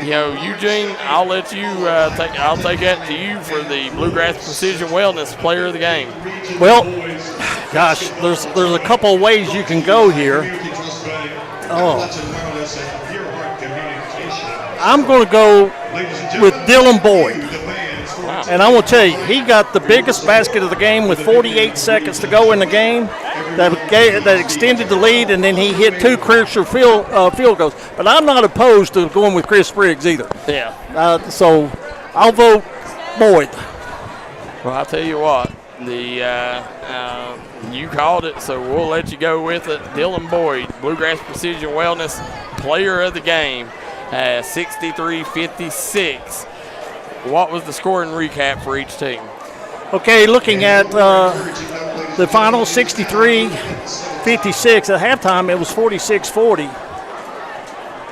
Eugene, I'll let you I'll take that to you for the Bluegrass Precision Wellness Player of the Game. Well, gosh, there's a couple of ways you can go here. I'm going to go with Dylan Boyd. Wow. And I will tell you, he got the biggest basket of the game with 48 seconds to go in the game. That extended the lead, and then he hit 2 crucial field goals. But I'm not opposed to going with Chris Spriggs either. Yeah. So I'll vote Boyd. Well, I'll tell you what, you called it, so we'll let you go with it. Dylan Boyd, Bluegrass Precision Wellness Player of the Game, 63-56. What was the scoring recap for each team? Okay, looking at the final 63-56. At halftime, it was 46-40.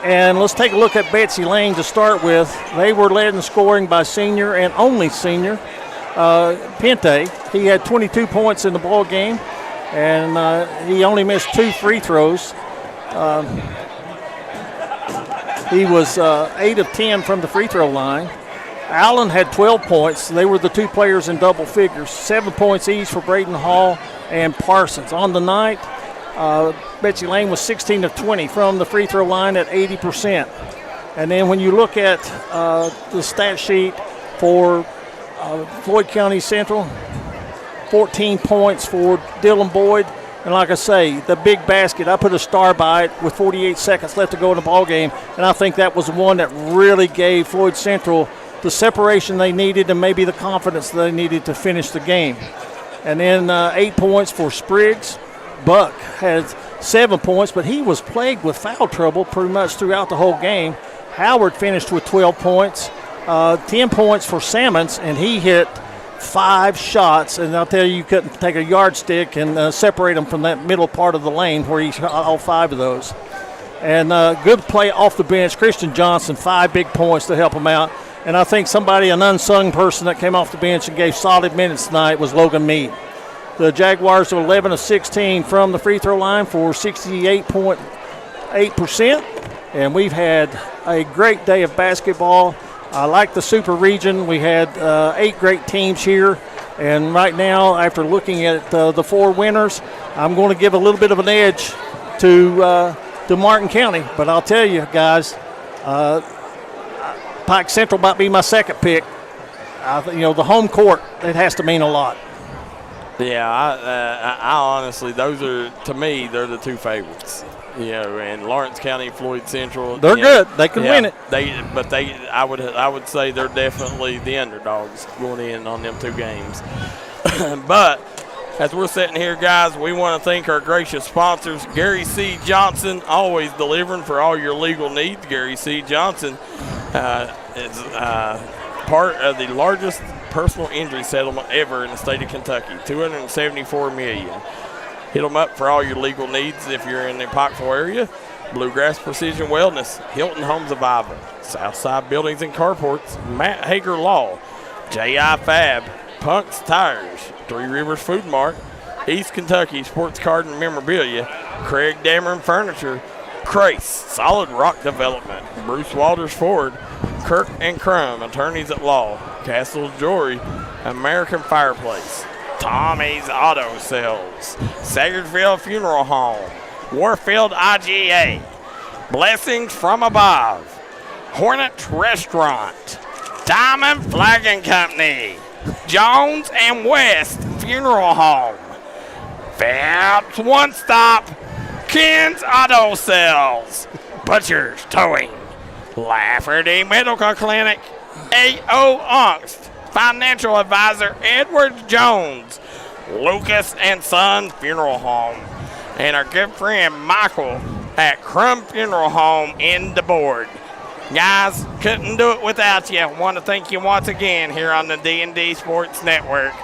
And let's take a look at Betsy Layne to start with. They were led in scoring by senior and only senior Pente. He had 22 points in the ball game, and he only missed 2 free throws. He was 8 of 10 from the free throw line. Allen had 12 points. They were the 2 players in double figures. 7 points each for Braden Hall and Parsons. On the night, Betsy Layne was 16 of 20 from the free throw line at 80%. And then when you look at the stat sheet for Floyd County Central, 14 points for Dylan Boyd. And like I say, the big basket, I put a star by it with 48 seconds left to go in the ball game. And I think that was one that really gave Floyd Central the separation they needed and maybe the confidence they needed to finish the game. And then 8 points for Spriggs. Buck had 7 points, but he was plagued with foul trouble pretty much throughout the whole game. Howard finished with 12 points, 10 points for Sammons, and he hit 5 shots. And I'll tell you couldn't take a yardstick and separate them from that middle part of the lane where he shot all 5 of those. And good play off the bench. Christian Johnson, 5 big points to help him out. And I think an unsung person that came off the bench and gave solid minutes tonight was Logan Meade. The Jaguars are 11 of 16 from the free throw line for 68.8%. And we've had a great day of basketball. I like the Super Region. We had 8 great teams here. And right now, after looking at the 4 winners, I'm going to give a little bit of an edge to Martin County. But I'll tell you, guys, Pike Central might be my second pick. The home court, it has to mean a lot. Yeah, I honestly, to me, they're the 2 favorites. And Lawrence County, Floyd Central. They're good. They can win it. I would say they're definitely the underdogs going in on them 2 games. But as we're sitting here, guys, we want to thank our gracious sponsors. Gary C. Johnson, always delivering for all your legal needs. Gary C. Johnson is part of the largest personal injury settlement ever in the state of Kentucky, $274 million. Hit them up for all your legal needs if you're in the Pikeville area. Bluegrass Precision Wellness, Hilton Homes of Ivor, Southside Buildings and Carports, Matt Hager Law, J.I. Fab, Punk's Tires, Three Rivers Food Mart, East Kentucky Sports Card and Memorabilia, Craig Dameron Furniture, Crace, Solid Rock Development, Bruce Walters Ford, Kirk and Crum, Attorneys at Law, Castle Jewelry, American Fireplace, Tommy's Auto Sales, Sagersville Funeral Home, Warfield IGA, Blessings from Above, Hornet Restaurant, Diamond Flagging Company, Jones and West Funeral Home, Phelps One Stop, Ken's Auto Sales, Butcher's Towing, Lafferty Medical Clinic, A.O. Ongst, Financial Advisor Edward Jones, Lucas and Son Funeral Home, and our good friend Michael at Crum Funeral Home in the board. Guys, couldn't do it without you. I want to thank you once again here on the D&D Sports Network.